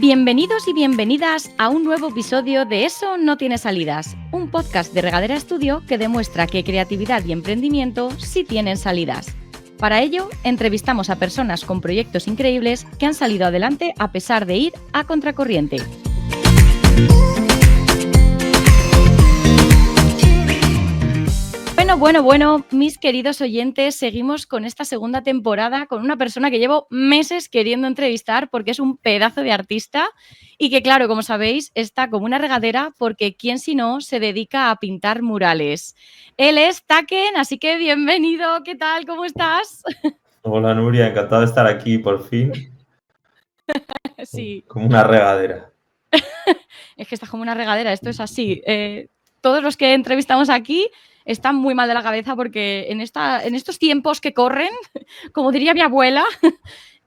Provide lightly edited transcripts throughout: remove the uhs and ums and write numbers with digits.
Bienvenidos y bienvenidas a un nuevo episodio de Eso no tiene salidas, un podcast de Regadera Estudio que demuestra que creatividad y emprendimiento sí tienen salidas. Para ello, entrevistamos a personas con proyectos increíbles que han salido adelante a pesar de ir a contracorriente. Bueno, mis queridos oyentes, seguimos con esta segunda temporada con una persona que llevo meses queriendo entrevistar porque es un pedazo de artista y que, claro, como sabéis, está como una regadera porque quién si no se dedica a pintar murales. Él es Taken, así que bienvenido, ¿qué tal? ¿Cómo estás? Hola Nuria, encantado de estar aquí por fin. Sí. Como una regadera. Es que estás como una regadera, esto es así. Todos los que entrevistamos aquí están muy mal de la cabeza porque en estos tiempos que corren, como diría mi abuela,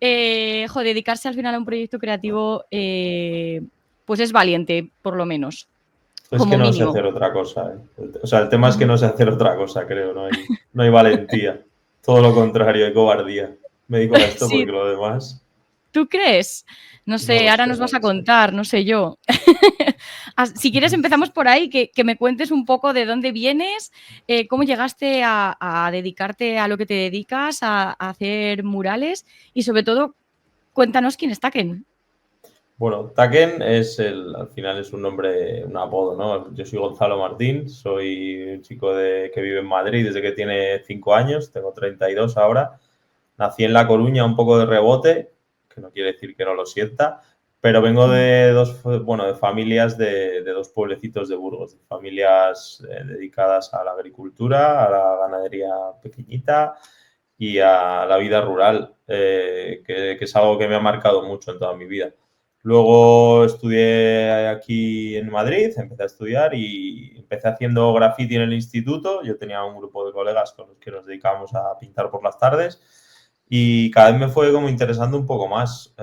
dedicarse al final a un proyecto creativo pues es valiente, por lo menos. Es Como que no sé mínimo. hacer otra cosa. O sea, el tema es que no sé hacer otra cosa, creo. No hay valentía. Todo lo contrario, hay cobardía. Me dedico a esto Sí, porque lo demás ¿tú crees? No no sé, lo ahora sé, nos no vas a lo sé. contar, no sé yo. Si quieres empezamos por ahí, que me cuentes un poco de dónde vienes, cómo llegaste a dedicarte a lo que te dedicas, a hacer murales y sobre todo cuéntanos quién es Taken. Bueno, Taken al final es un nombre, un apodo, ¿no? Yo soy Gonzalo Martín, soy un chico que vive en Madrid desde que tiene 5 años, tengo 32 ahora. Nací en La Coruña un poco de rebote, que no quiere decir que no lo sienta, pero vengo de de familias de dos pueblecitos de Burgos, de familias dedicadas a la agricultura, a la ganadería pequeñita y a la vida rural, que es algo que me ha marcado mucho en toda mi vida. Luego estudié aquí en Madrid, empecé a estudiar y empecé haciendo graffiti en el instituto. Yo tenía un grupo de colegas con los que nos dedicábamos a pintar por las tardes y cada vez me fue como interesando un poco más.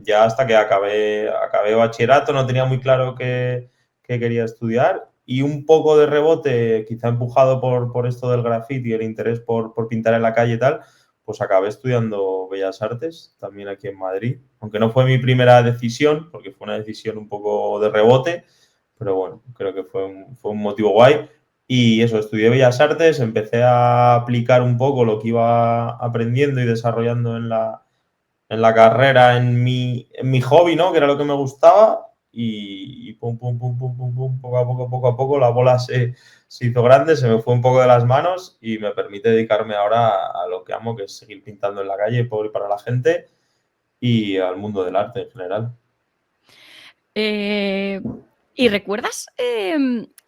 Ya hasta que acabé bachillerato no tenía muy claro qué quería estudiar y un poco de rebote, quizá empujado por esto del graffiti y el interés por pintar en la calle y tal, pues acabé estudiando Bellas Artes, también aquí en Madrid, aunque no fue mi primera decisión, porque fue una decisión un poco de rebote, pero bueno, creo que fue un motivo guay. Y eso, estudié Bellas Artes, empecé a aplicar un poco lo que iba aprendiendo y desarrollando en la carrera, en mi hobby, ¿no? Que era lo que me gustaba. Y pum, pum, pum, pum, pum, pum, poco a poco, la bola se hizo grande, se me fue un poco de las manos y me permite dedicarme ahora a lo que amo, que es seguir pintando en la calle por y para la gente y al mundo del arte en general. ¿Y recuerdas?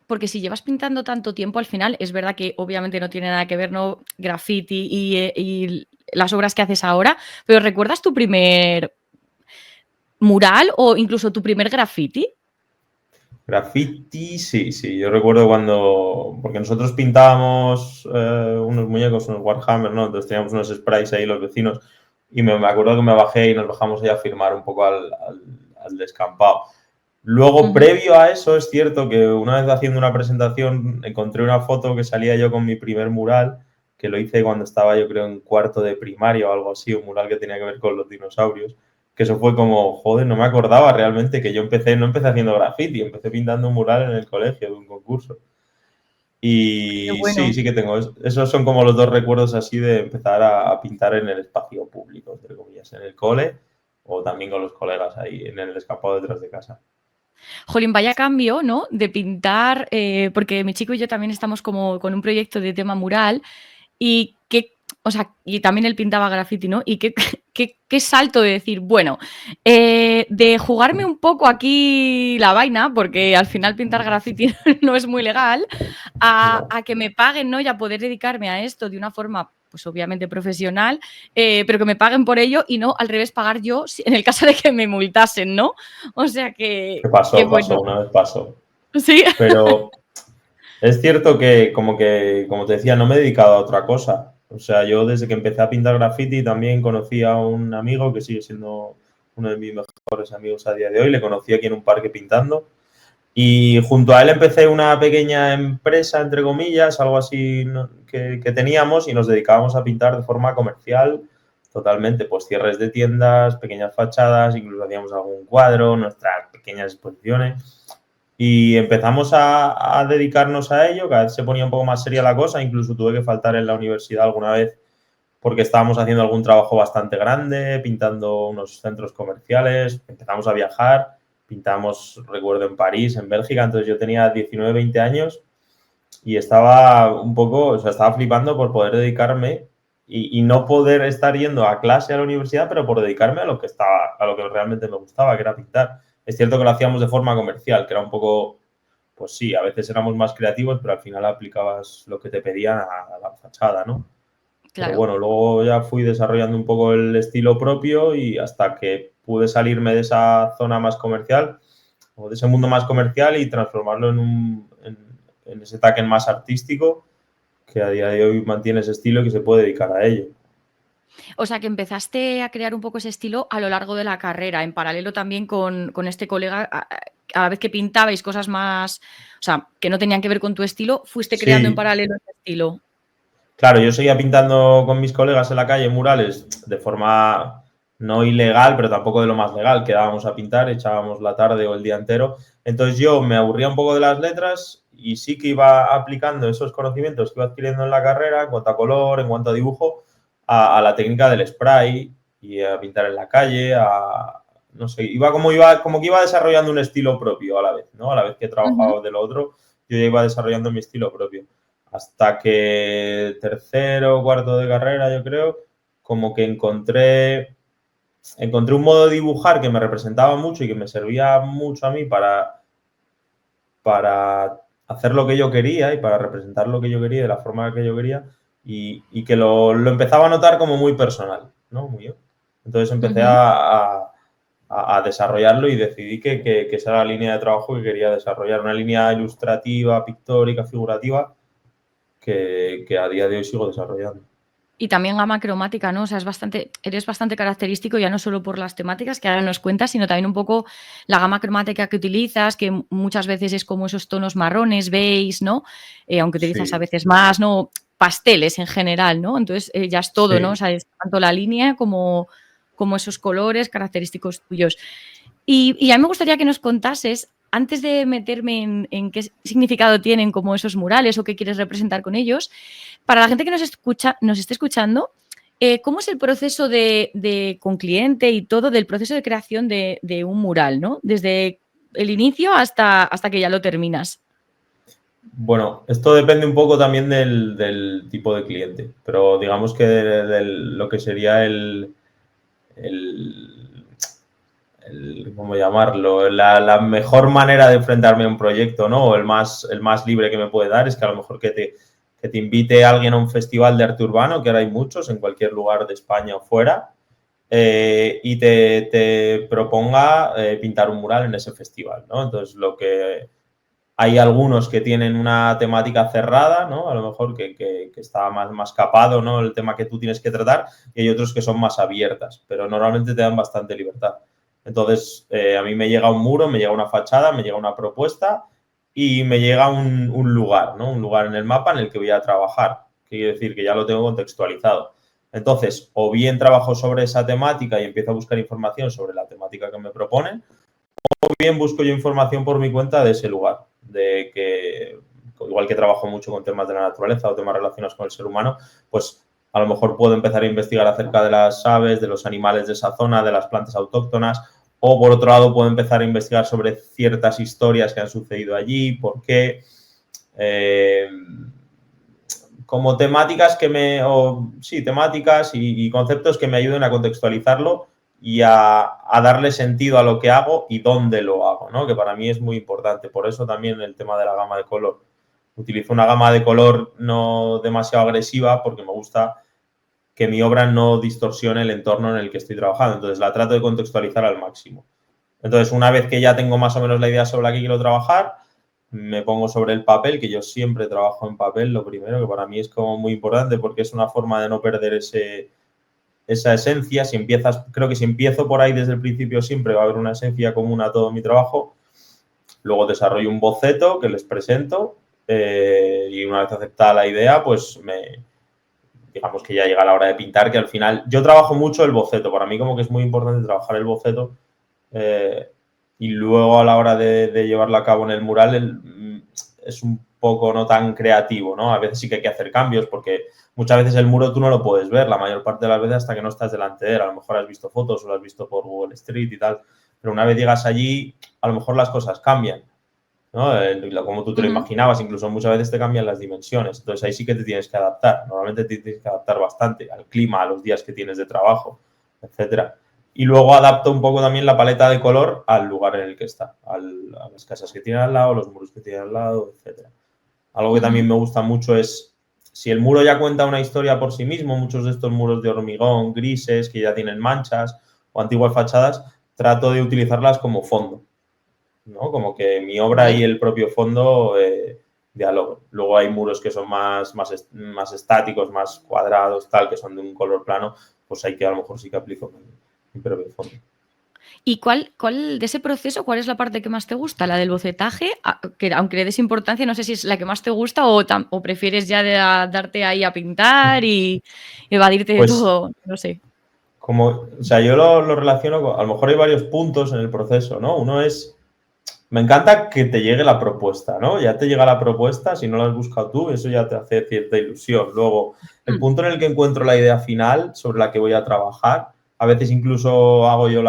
Porque si llevas pintando tanto tiempo, al final es verdad que obviamente no tiene nada que ver, ¿no? Graffiti y las obras que haces ahora, pero ¿recuerdas tu primer mural o incluso tu primer graffiti? Graffiti, sí. Yo recuerdo porque nosotros pintábamos unos muñecos, unos Warhammer, ¿no? Entonces teníamos unos sprays ahí los vecinos y me acuerdo que me bajé y nos bajamos ahí a firmar un poco al descampado. Luego, previo a eso, es cierto que una vez haciendo una presentación encontré una foto que salía yo con mi primer mural, que lo hice cuando estaba yo creo en cuarto de primaria o algo así, un mural que tenía que ver con los dinosaurios, que eso fue como, joder, no me acordaba realmente que no empecé haciendo graffiti, empecé pintando un mural en el colegio de un concurso. Qué Y bueno. sí que tengo, esos son como los dos recuerdos así de empezar a pintar en el espacio público, entre comillas, en el cole o también con los colegas ahí en el escapado detrás de casa. Jolín, vaya cambio, ¿no? De pintar, porque mi chico y yo también estamos como con un proyecto de tema mural y y también él pintaba graffiti, ¿no? Y qué salto de decir, bueno, de jugarme un poco aquí la vaina, porque al final pintar graffiti no es muy legal, No. a que me paguen, ¿no? Y a poder dedicarme a esto de una forma, pues obviamente profesional, pero que me paguen por ello y no al revés pagar yo en el caso de que me multasen, ¿no? O sea ¿Qué que pasó? bueno. Una vez pasó. Sí. Pero es cierto que, como te decía, no me he dedicado a otra cosa. O sea, yo desde que empecé a pintar graffiti también conocí a un amigo que sigue siendo uno de mis mejores amigos a día de hoy. Le conocí aquí en un parque pintando. Y junto a él empecé una pequeña empresa, entre comillas, algo así, ¿no? que teníamos y nos dedicábamos a pintar de forma comercial totalmente, pues cierres de tiendas, pequeñas fachadas, incluso hacíamos algún cuadro, nuestras pequeñas exposiciones. Y empezamos a dedicarnos a ello, cada vez se ponía un poco más seria la cosa, incluso tuve que faltar en la universidad alguna vez porque estábamos haciendo algún trabajo bastante grande, pintando unos centros comerciales, empezamos a viajar, pintamos, recuerdo, en París, en Bélgica, entonces yo tenía 19, 20 años y estaba un poco, o sea, estaba flipando por poder dedicarme y no poder estar yendo a clase a la universidad, pero por dedicarme a lo que estaba, a lo que realmente me gustaba, que era pintar. Es cierto que lo hacíamos de forma comercial, que era un poco, pues sí, a veces éramos más creativos, pero al final aplicabas lo que te pedían a la fachada, ¿no? Pero Claro. bueno, luego ya fui desarrollando un poco el estilo propio y hasta que pude salirme de esa zona más comercial o de ese mundo más comercial y transformarlo en ese tacken más artístico que a día de hoy mantiene ese estilo y que se puede dedicar a ello. O sea, que empezaste a crear un poco ese estilo a lo largo de la carrera, en paralelo también con este colega, a la vez que pintabais cosas más, o sea, que no tenían que ver con tu estilo, fuiste creando en Sí, paralelo ese estilo. claro, yo seguía pintando con mis colegas en la calle murales de forma no ilegal, pero tampoco de lo más legal. Quedábamos a pintar, echábamos la tarde o el día entero. Entonces yo me aburría un poco de las letras y sí que iba aplicando esos conocimientos que iba adquiriendo en la carrera en cuanto a color, en cuanto a dibujo, a la técnica del spray y a pintar en la calle, no sé, como que iba desarrollando un estilo propio a la vez, ¿no? A la vez que Ujú. trabajaba de lo otro, yo ya iba desarrollando mi estilo propio hasta que tercero o cuarto de carrera, yo creo, como que encontré un modo de dibujar que me representaba mucho y que me servía mucho a mí para hacer lo que yo quería y para representar lo que yo quería de la forma que yo quería y que lo empezaba a notar como muy personal, ¿no? Muy yo. Entonces empecé Ujú. a desarrollarlo y decidí que esa era la línea de trabajo que quería desarrollar, una línea ilustrativa, pictórica, figurativa, que a día de hoy sigo desarrollando. Y también gama cromática, ¿no? O sea, eres bastante característico ya no solo por las temáticas que ahora nos cuentas, sino también un poco la gama cromática que utilizas, que muchas veces es como esos tonos marrones, beige, ¿no? Aunque utilizas a Sí, veces más, ¿no? Pasteles en general, ¿no? Entonces ya es todo, ¿no? O sí. sea, es tanto la línea como esos colores característicos tuyos. Y a mí me gustaría que nos contases, antes de meterme en qué significado tienen como esos murales o qué quieres representar con ellos, para la gente que nos esté escuchando, ¿cómo es el proceso con cliente y todo del proceso de creación de un mural, ¿no? Desde el inicio hasta que ya lo terminas. Bueno, esto depende un poco también del tipo de cliente, pero digamos que lo que sería el- ¿cómo llamarlo? La mejor manera de enfrentarme a un proyecto, ¿no? O el más libre que me puede dar es que a lo mejor que te invite alguien a un festival de arte urbano, que ahora hay muchos en cualquier lugar de España o fuera, y te proponga pintar un mural en ese festival, ¿no? Entonces, hay algunos que tienen una temática cerrada, ¿no? A lo mejor que está más capado, ¿no? El tema que tú tienes que tratar, y hay otros que son más abiertas, pero normalmente te dan bastante libertad. Entonces, a mí me llega un muro, me llega una fachada, me llega una propuesta y me llega un lugar, ¿no? Un lugar en el mapa en el que voy a trabajar. Quiere decir que ya lo tengo contextualizado. Entonces, o bien trabajo sobre esa temática y empiezo a buscar información sobre la temática que me proponen, bien busco yo información por mi cuenta de ese lugar, de que igual que trabajo mucho con temas de la naturaleza o temas relacionados con el ser humano, pues a lo mejor puedo empezar a investigar acerca de las aves, de los animales de esa zona, de las plantas autóctonas, o por otro lado puedo empezar a investigar sobre ciertas historias que han sucedido allí, por qué, eh, como temáticas sí, temáticas y conceptos que me ayuden a contextualizarlo y a darle sentido a lo que hago y dónde lo hago, ¿no? Que para mí es muy importante. Por eso también el tema de la gama de color. Utilizo una gama de color no demasiado agresiva porque me gusta que mi obra no distorsione el entorno en el que estoy trabajando. Entonces la trato de contextualizar al máximo. Entonces, una vez que ya tengo más o menos la idea sobre la que quiero trabajar, me pongo sobre el papel, que yo siempre trabajo en papel, lo primero, que para mí es como muy importante porque es una forma de no perder esa esencia. Creo que si empiezo por ahí desde el principio siempre va a haber una esencia común a todo mi trabajo. Luego desarrollo un boceto que les presento y una vez aceptada la idea, pues digamos que ya llega la hora de pintar, que al final yo trabajo mucho el boceto. Para mí como que es muy importante trabajar el boceto y luego a la hora de llevarlo a cabo en el mural es un poco no tan creativo, ¿no? A veces sí que hay que hacer cambios porque muchas veces el muro tú no lo puedes ver la mayor parte de las veces hasta que no estás delante de él. A lo mejor has visto fotos o lo has visto por Google Street y tal, pero una vez llegas allí a lo mejor las cosas cambian, ¿no? Como tú te lo imaginabas, incluso muchas veces te cambian las dimensiones. Entonces ahí sí que te tienes que adaptar. Normalmente te tienes que adaptar bastante al clima, a los días que tienes de trabajo, etcétera. Y luego adapto un poco también la paleta de color al lugar en el que está, a las casas que tiene al lado, los muros que tiene al lado, etcétera. Algo que también me gusta mucho es, si el muro ya cuenta una historia por sí mismo, muchos de estos muros de hormigón, grises, que ya tienen manchas o antiguas fachadas, trato de utilizarlas como fondo, ¿no? Como que mi obra y el propio fondo dialogan. Luego hay muros que son más estáticos, más cuadrados, tal, que son de un color plano, pues hay que a lo mejor sí que aplico mi propio fondo. ¿Y cuál de ese proceso, cuál es la parte que más te gusta? ¿La del bocetaje? Que aunque le des importancia, no sé si es la que más te gusta o prefieres ya darte ahí a pintar y evadirte de Pues, todo, no sé. o sea, yo lo relaciono con, a lo mejor hay varios puntos en el proceso, ¿no? Uno es, me encanta que te llegue la propuesta, ¿no? Ya te llega la propuesta, si no la has buscado tú, eso ya te hace cierta ilusión. Luego, el punto en el que encuentro la idea final sobre la que voy a trabajar, a veces incluso hago yo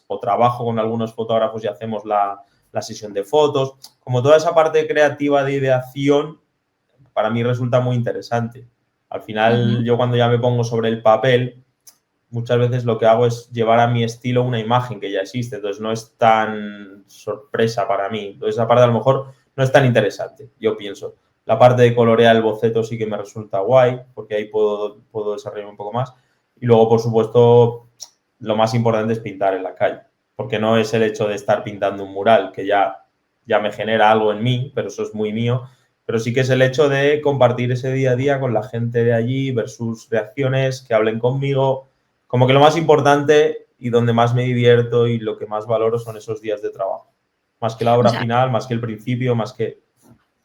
o trabajo con algunos fotógrafos y hacemos la sesión de fotos. Como toda esa parte creativa de ideación, para mí resulta muy interesante. Al final, yo cuando ya me pongo sobre el papel, muchas veces lo que hago es llevar a mi estilo una imagen que ya existe, entonces no es tan sorpresa para mí. Entonces, esa parte a lo mejor no es tan interesante, yo pienso. La parte de colorear el boceto sí que me resulta guay, porque ahí puedo desarrollar un poco más. Y luego, por supuesto, lo más importante es pintar en la calle, porque no es el hecho de estar pintando un mural, que ya me genera algo en mí, pero eso es muy mío, pero sí que es el hecho de compartir ese día a día con la gente de allí, ver sus reacciones, que hablen conmigo. Como que lo más importante y donde más me divierto y lo que más valoro son esos días de trabajo. Más que la O obra sea, final, más que el principio, más que...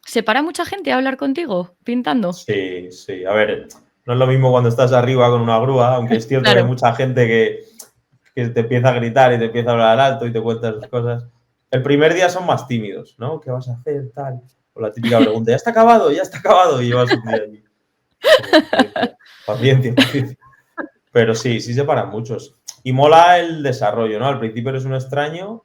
¿se para mucha gente a hablar contigo pintando? Sí, sí. A ver, no es lo mismo cuando estás arriba con una grúa, aunque es cierto que hay Claro. mucha gente que te empieza a gritar y te empieza a hablar alto y te cuenta sus cosas. El primer día son más tímidos, ¿no? ¿Qué vas a hacer? Tal. O la típica pregunta, ¿ya está acabado? ¿Ya está acabado? Y llevas un día allí. Como, paciencia, paciencia, paciencia. Pero sí, sí se paran muchos. Y mola el desarrollo, ¿no? Al principio eres un extraño.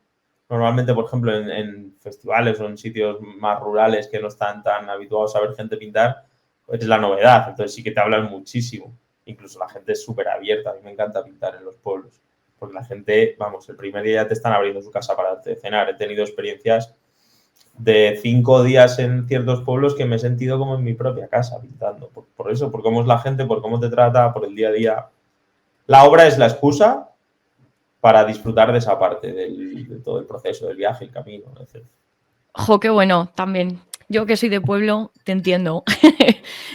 Normalmente, por ejemplo, en festivales o en sitios más rurales que no están tan habituados a ver gente pintar, es la novedad. Entonces sí que te hablan muchísimo. Incluso la gente es súper abierta. A mí me encanta pintar en los pueblos. Porque la gente, vamos, el primer día ya te están abriendo su casa para darte de cenar. He tenido experiencias de 5 días en ciertos pueblos que me he sentido como en mi propia casa pintando. Por eso, por cómo es la gente, por cómo te trata, por el día a día. La obra es la excusa para disfrutar de esa parte de todo el proceso, del viaje, el camino, etc. Jo, qué bueno, también. Yo que soy de pueblo, te entiendo.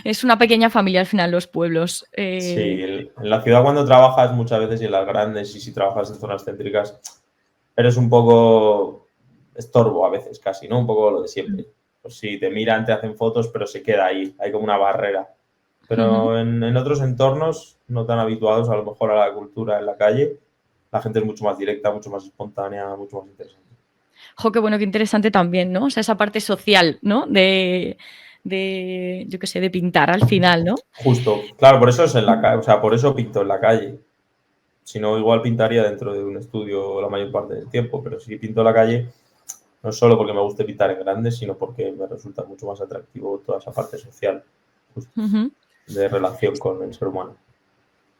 Es una pequeña familia al final los pueblos. Sí, en la ciudad cuando trabajas muchas veces y en las grandes y si trabajas en zonas céntricas, eres un poco estorbo a veces casi, ¿no? Un poco lo de siempre. Pues sí, te miran, te hacen fotos, pero se queda ahí, hay como una barrera. Pero en otros entornos no tan habituados a lo mejor a la cultura en la calle, la gente es mucho más directa, mucho más espontánea, mucho más interesante. Jo, qué bueno, qué interesante también, ¿no? O sea, esa parte social, ¿no? Yo qué sé, de pintar al final, ¿no? Justo, claro, por eso es en la calle, o sea, por eso pinto en la calle. Si no, igual pintaría dentro de un estudio la mayor parte del tiempo, pero si pinto en la calle, no es solo porque me guste pintar en grande, sino porque me resulta mucho más atractivo toda esa parte social, justo, de relación con el ser humano.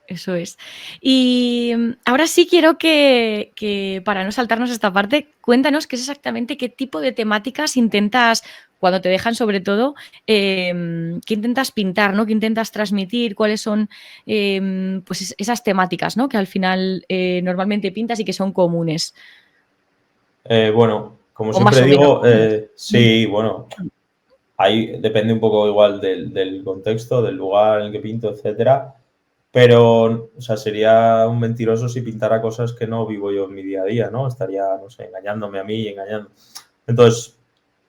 Eso es. Y ahora sí quiero que, para no saltarnos esta parte, cuéntanos qué es exactamente qué tipo de temáticas intentas, cuando te dejan sobre todo, qué intentas pintar, ¿no? ¿Qué intentas transmitir? ¿Cuáles son pues esas temáticas, ¿no? Que al final normalmente pintas y que son comunes? Bueno, como O más siempre o menos digo, comunes. sí, bueno, ahí depende un poco igual del contexto, del lugar en el que pinto, etcétera. Pero, o sea, sería un mentiroso si pintara cosas que no vivo yo en mi día a día, ¿no? Estaría, no sé, engañándome a mí y engañando. Entonces,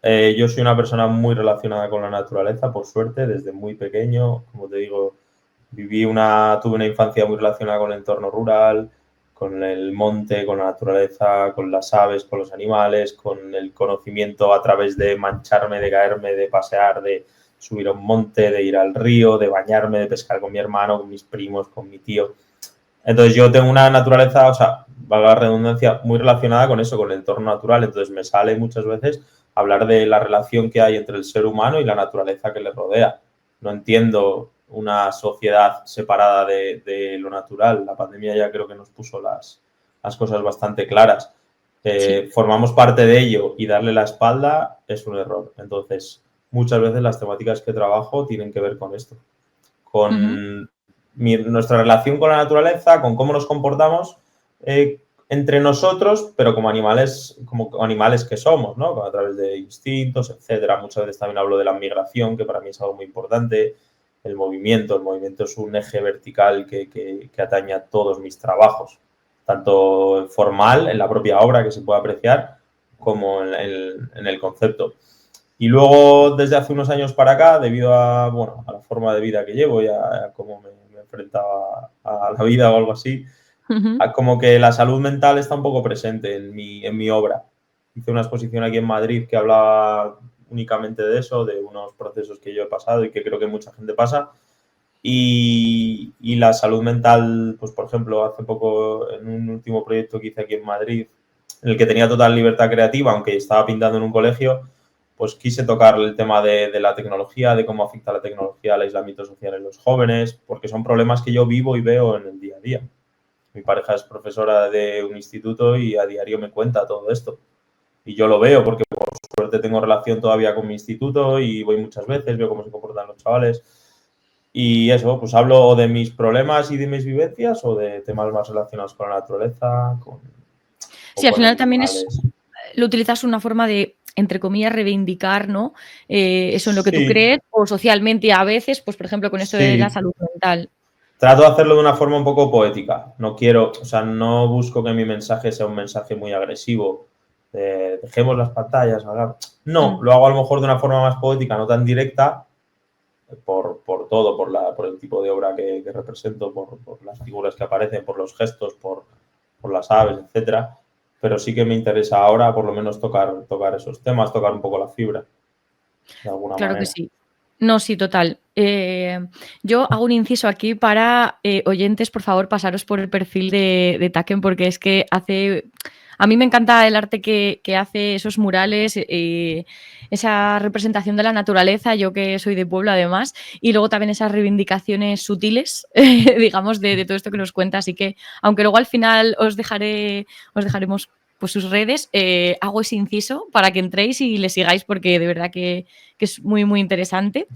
yo soy una persona muy relacionada con la naturaleza, por suerte, desde muy pequeño. Como te digo, tuve una infancia muy relacionada con el entorno rural, con el monte, con la naturaleza, con las aves, con los animales, con el conocimiento a través de mancharme, de caerme, de pasear, de subir a un monte, de ir al río, de bañarme, de pescar con mi hermano, con mis primos, con mi tío. Entonces yo tengo una naturaleza, o sea, valga la redundancia, muy relacionada con eso, con el entorno natural. Entonces me sale muchas veces hablar de la relación que hay entre el ser humano y la naturaleza que le rodea. No entiendo una sociedad separada de lo natural. La pandemia ya creo que nos puso las cosas bastante claras. Sí. Formamos parte de ello y darle la espalda es un error. Entonces, muchas veces las temáticas que trabajo tienen que ver con esto, Ujú. con nuestra relación con la naturaleza, con cómo nos comportamos entre nosotros, pero como animales que somos, ¿no? A través de instintos, etcétera. Muchas veces también hablo de la migración, que para mí es algo muy importante. El movimiento es un eje vertical que atañe a todos mis trabajos, tanto formal, en la propia obra que se puede apreciar, como en el concepto. Y luego, desde hace unos años para acá, debido a, bueno, a la forma de vida que llevo y a cómo me enfrentaba a la vida o algo así, Ujú. como que la salud mental está un poco presente en mi obra. Hice una exposición aquí en Madrid que hablaba únicamente de eso, de unos procesos que yo he pasado y que creo que mucha gente pasa. Y la salud mental, pues por ejemplo, hace poco en un último proyecto que hice aquí en Madrid, en el que tenía total libertad creativa, aunque estaba pintando en un colegio, pues quise tocar el tema de la tecnología, de cómo afecta la tecnología al aislamiento social en los jóvenes, porque son problemas que yo vivo y veo en el día a día. Mi pareja es profesora de un instituto y a diario me cuenta todo esto. Y yo lo veo porque por suerte tengo relación todavía con mi instituto y voy muchas veces, veo cómo se comportan los chavales. Y eso, pues hablo de mis problemas y de mis vivencias o de temas más relacionados con la naturaleza o Sí, al con final también es animales. lo utilizas una forma de, entre comillas, reivindicar, ¿no? Eso en lo que tú Sí, crees o socialmente a veces, pues, por ejemplo, con esto de la sí. salud mental. Trato de hacerlo de una forma un poco poética. No quiero, o sea, no busco que mi mensaje sea un mensaje muy agresivo. Dejemos las pantallas, ¿verdad? No, Mm, lo hago a lo mejor de una forma más poética, no tan directa, por todo, por el tipo de obra que represento, por las figuras que aparecen, por los gestos, por las aves, etcétera. Pero sí que me interesa ahora, por lo menos, tocar esos temas, tocar un poco la fibra, de alguna claro que manera. sí. No, sí, total. Yo hago un inciso aquí para oyentes, por favor, pasaros por el perfil de Taken, porque es que hace. A mí me encanta el arte que hace, esos murales, esa representación de la naturaleza, yo que soy de pueblo además, y luego también esas reivindicaciones sutiles, digamos, de todo esto que nos cuenta. Así que, aunque luego al final os dejaremos pues sus redes, hago ese inciso para que entréis y le sigáis porque de verdad que es muy, muy interesante.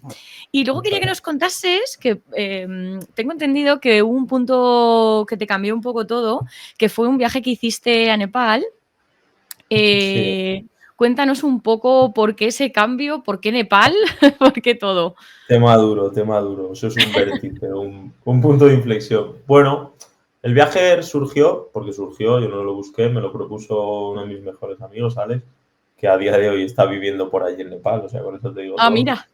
Y luego quería Muchas que nos gracias. contases que tengo entendido que hubo un punto que te cambió un poco todo, que fue un viaje que hiciste a Nepal. Sí, Cuéntanos un poco por qué ese cambio, por qué Nepal, por qué todo. tema duro, tema duro. Eso es un vértice, un punto de inflexión. Bueno, el viaje surgió, porque surgió, yo no lo busqué, me lo propuso uno de mis mejores amigos, Alex, que a día de hoy está viviendo por allí en Nepal, o sea, con eso te digo Ah, todo. mira,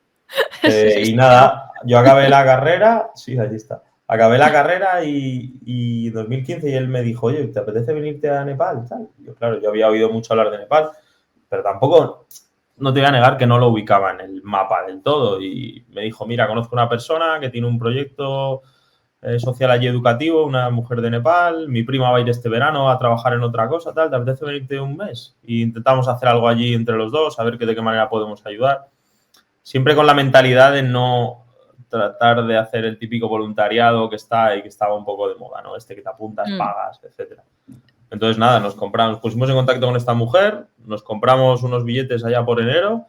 eso es Y estupendo. nada, yo acabé la carrera, sí, allí está. Acabé la carrera y en 2015 y él me dijo, oye, ¿te apetece venirte a Nepal? Tal. Yo, claro, yo había oído mucho hablar de Nepal, pero tampoco, no te voy a negar que no lo ubicaba en el mapa del todo. Y me dijo, mira, conozco una persona que tiene un proyecto social allí educativo, una mujer de Nepal, mi prima va a ir este verano a trabajar en otra cosa, tal, ¿te apetece venirte un mes? Y intentamos hacer algo allí entre los dos, a ver de qué manera podemos ayudar. Siempre con la mentalidad de no tratar de hacer el típico voluntariado que está y que estaba un poco de moda, ¿no? Este que te apuntas, Mm, pagas, etcétera. Entonces, nada, nos pusimos en contacto con esta mujer, nos compramos unos billetes allá por enero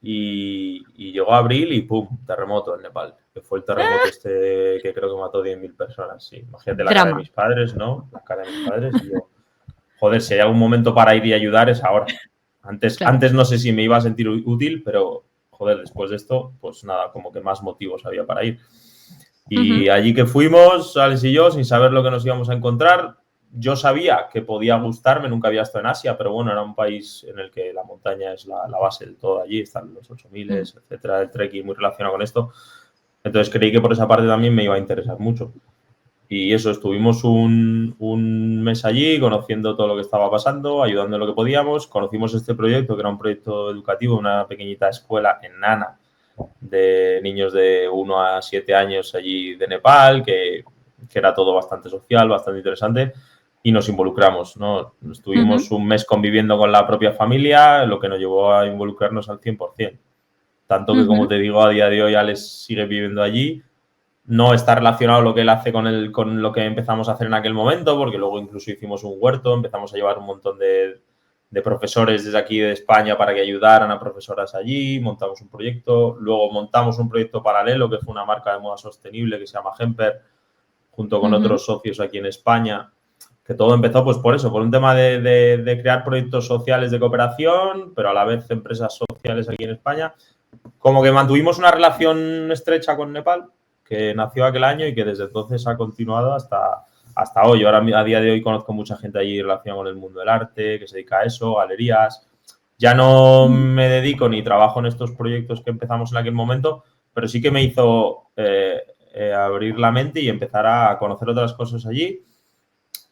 y llegó abril y ¡pum! Terremoto en Nepal. Que fue el terremoto este que creo que mató 10.000 personas. Sí, imagínate la cara de drama. mis padres, ¿no? La cara de mis padres y yo, joder, si hay algún momento para ir y ayudar es ahora. Claro. Antes no sé si me iba a sentir útil, pero joder, después de esto, pues nada, como que más motivos había para ir. Ujú. Y allí que fuimos, Alex y yo, sin saber lo que nos íbamos a encontrar, yo sabía que podía gustarme, nunca había estado en Asia, pero bueno, era un país en el que la montaña es la base de todo allí, están los 8000, Mm. etcétera, el trekking muy relacionado con esto. Entonces creí que por esa parte también me iba a interesar mucho. Y eso, estuvimos un mes allí conociendo todo lo que estaba pasando, ayudando en lo que podíamos. Conocimos este proyecto, que era un proyecto educativo, una pequeñita escuela enana de niños de 1 a 7 años allí de Nepal, que era todo bastante social, bastante interesante, y nos involucramos, ¿no? Estuvimos un mes conviviendo con la propia familia, lo que nos llevó a involucrarnos al 100%. Tanto que, como te digo, a día de hoy Alex sigue viviendo allí. No está relacionado lo que él hace con lo que empezamos a hacer en aquel momento, porque luego incluso hicimos un huerto, empezamos a llevar un montón de profesores desde aquí de España para que ayudaran a profesoras allí, montamos un proyecto, luego montamos un proyecto paralelo que fue una marca de moda sostenible que se llama Hemper, junto con otros socios aquí en España, que todo empezó pues por eso, por un tema de crear proyectos sociales de cooperación, pero a la vez empresas sociales aquí en España. Como que mantuvimos una relación estrecha con Nepal, que nació aquel año y que desde entonces ha continuado hasta hoy. Ahora, a día de hoy, conozco mucha gente allí relacionada con el mundo del arte, que se dedica a eso, galerías. Ya no me dedico ni trabajo en estos proyectos que empezamos en aquel momento, pero sí que me hizo abrir la mente y empezar a conocer otras cosas allí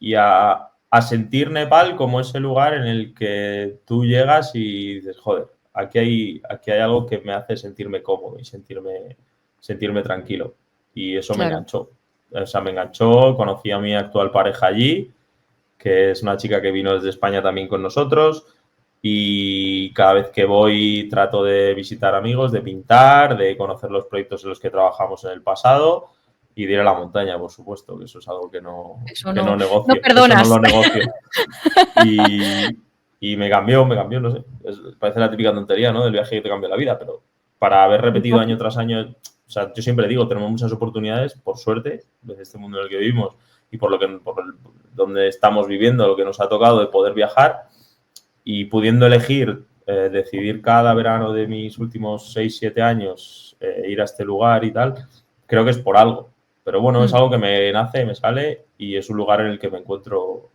y a sentir Nepal como ese lugar en el que tú llegas y dices, joder, aquí hay algo que me hace sentirme cómodo y sentirme tranquilo. Y eso me enganchó. O sea, me enganchó, conocí a mi actual pareja allí, que es una chica que vino desde España también con nosotros, y cada vez que voy trato de visitar amigos, de pintar, de conocer los proyectos en los que trabajamos en el pasado y de ir a la montaña, por supuesto, que eso es algo que no negocio. No perdonas. Eso no lo negocio. Y me cambió, no sé. Parece la típica tontería, ¿no? Del viaje que te cambia la vida, pero para haber repetido año tras año, o sea, yo siempre digo, tenemos muchas oportunidades, por suerte, desde este mundo en el que vivimos y por donde estamos viviendo, lo que nos ha tocado de poder viajar y pudiendo elegir, decidir cada verano de mis últimos 6, 7 años ir a este lugar y tal, creo que es por algo. Pero bueno, es algo que me nace, me sale y es un lugar en el que me encuentro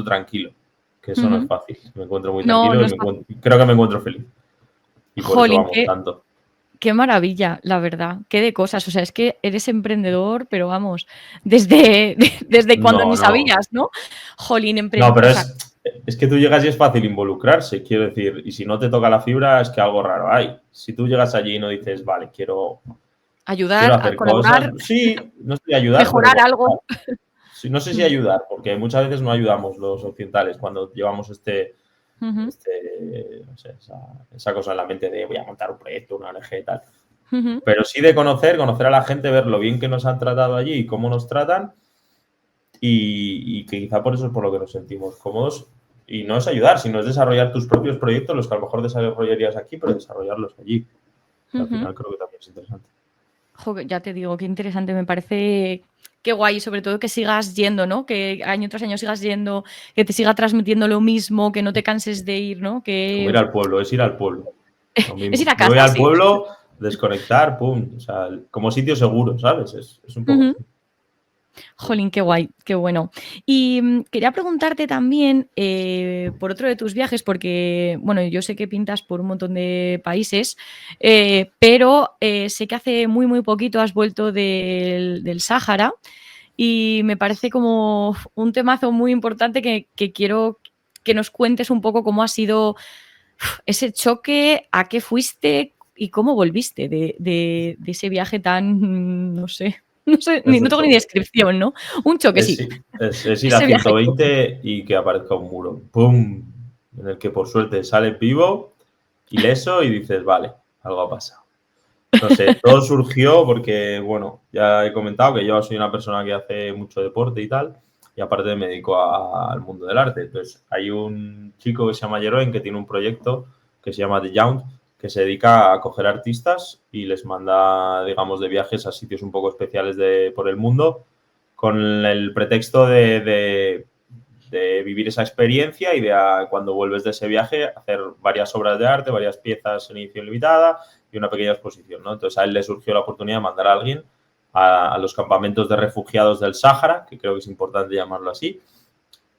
tranquilo, que eso no es fácil. Me encuentro muy tranquilo y creo que me encuentro feliz. Y por eso vamos tanto. Qué maravilla, la verdad. Qué de cosas. O sea, es que eres emprendedor, pero vamos, desde cuando ni sabías, ¿no? Jolín, No, pero es que tú llegas y es fácil involucrarse, quiero decir. Y si no te toca la fibra, es que algo raro hay. Si tú llegas allí y no dices, vale, quiero ayudar, hacer a colaborar, cosas. Sí, no sé si ayudar. mejorar algo. No sé si ayudar, porque muchas veces no ayudamos los occidentales cuando llevamos no sé, esa cosa en la mente de voy a montar un proyecto, una ONG y tal. Pero sí de conocer a la gente, ver lo bien que nos han tratado allí y cómo nos tratan y que quizá por eso es por lo que nos sentimos cómodos. Y no es ayudar, sino es desarrollar tus propios proyectos, los que a lo mejor desarrollarías aquí, pero desarrollarlos allí. Al final creo que también es interesante. Joder, ya te digo, qué interesante, me parece, qué guay, sobre todo que sigas yendo, ¿no? Que año tras año sigas yendo, que te siga transmitiendo lo mismo, que no te canses de ir, ¿no? Que... Como ir al pueblo, es ir al pueblo. Es ir a casa, yo voy al pueblo, desconectar, pum, o sea, como sitio seguro, ¿sabes? Es un poco así. Jolín, qué guay, qué bueno. Y quería preguntarte también por otro de tus viajes, porque, bueno, yo sé que pintas por un montón de países, pero sé que hace muy, muy poquito has vuelto del Sáhara y me parece como un temazo muy importante que quiero que nos cuentes un poco cómo ha sido ese choque, a qué fuiste y cómo volviste de ese viaje tan, no sé, no tengo ni descripción, ¿no? Un choque, sí. Es ir a 120 y que aparezca un muro, ¡pum!, en el que por suerte sales vivo, ileso y dices, vale, algo ha pasado. No sé, todo surgió porque, bueno, ya he comentado que yo soy una persona que hace mucho deporte y tal, y aparte me dedico al mundo del arte. Entonces, hay un chico que se llama Jeroen que tiene un proyecto que se llama The Young, que se dedica a coger artistas y les manda, digamos, de viajes a sitios un poco especiales por el mundo con el pretexto de vivir esa experiencia y cuando vuelves de ese viaje hacer varias obras de arte, varias piezas en edición limitada y una pequeña exposición, ¿no? Entonces a él le surgió la oportunidad de mandar a alguien a los campamentos de refugiados del Sáhara, que creo que es importante llamarlo así,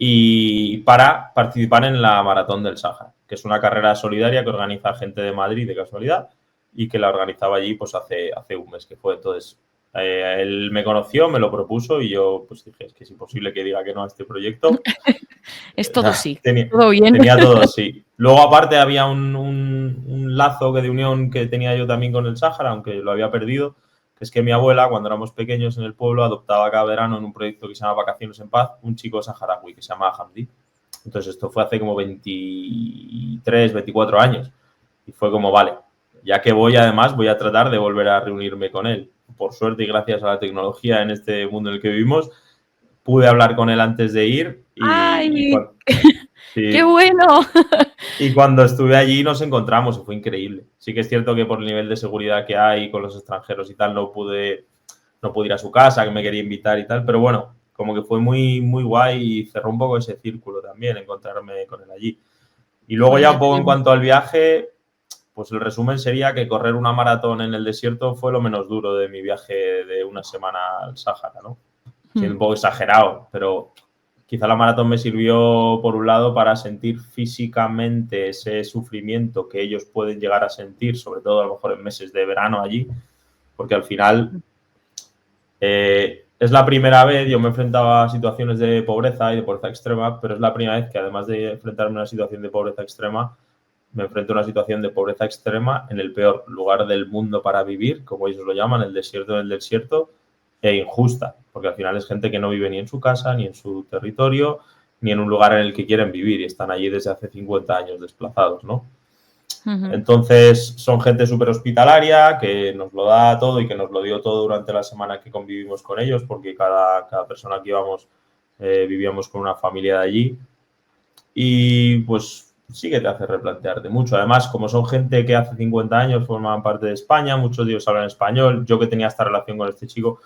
y para participar en la Maratón del Sáhara, que es una carrera solidaria que organiza gente de Madrid de casualidad y que la organizaba allí pues hace un mes que fue. Entonces, él me conoció, me lo propuso y yo pues dije, es que es imposible que diga que no a este proyecto. Es todo sí, tenía, todo bien. tenía todo, sí. Luego, aparte, había un lazo de unión que tenía yo también con el Sáhara, aunque lo había perdido, que es que mi abuela, cuando éramos pequeños en el pueblo, adoptaba cada verano en un proyecto que se llama Vacaciones en Paz, un chico saharaui que se llama Hamdi. Entonces, esto fue hace como 23, 24 años. Y fue como, vale, ya que voy, además, voy a tratar de volver a reunirme con él. Por suerte y gracias a la tecnología en este mundo en el que vivimos, pude hablar con él antes de ir ¡Ay! ¡Qué sí, bueno! y cuando estuve allí nos encontramos y fue increíble. Sí que es cierto que por el nivel de seguridad que hay con los extranjeros y tal, no pude ir a su casa, que me quería invitar y tal, pero bueno, como que fue muy, muy guay y cerró un poco ese círculo también, encontrarme con él allí. Y luego ya un Joder, poco qué en bien. cuanto al viaje, pues el resumen sería que correr una maratón en el desierto fue lo menos duro de mi viaje de una semana al Sáhara, ¿no? Siendo un poco exagerado, pero quizá la maratón me sirvió, por un lado, para sentir físicamente ese sufrimiento que ellos pueden llegar a sentir, sobre todo a lo mejor en meses de verano allí, porque al final es la primera vez, yo me enfrentaba a situaciones de pobreza y de pobreza extrema, pero es la primera vez que además de enfrentarme a una situación de pobreza extrema, me enfrento a una situación de pobreza extrema en el peor lugar del mundo para vivir, como ellos lo llaman, el desierto del desierto, e injusta, porque al final es gente que no vive ni en su casa, ni en su territorio, ni en un lugar en el que quieren vivir y están allí desde hace 50 años desplazados, ¿no? Entonces son gente súper hospitalaria, que nos lo da todo y que nos lo dio todo durante la semana que convivimos con ellos, porque cada persona que íbamos vivíamos con una familia de allí. Y pues sí que te hace replantearte mucho. Además, como son gente que hace 50 años forman parte de España, muchos de ellos hablan español, yo que tenía esta relación con este chico,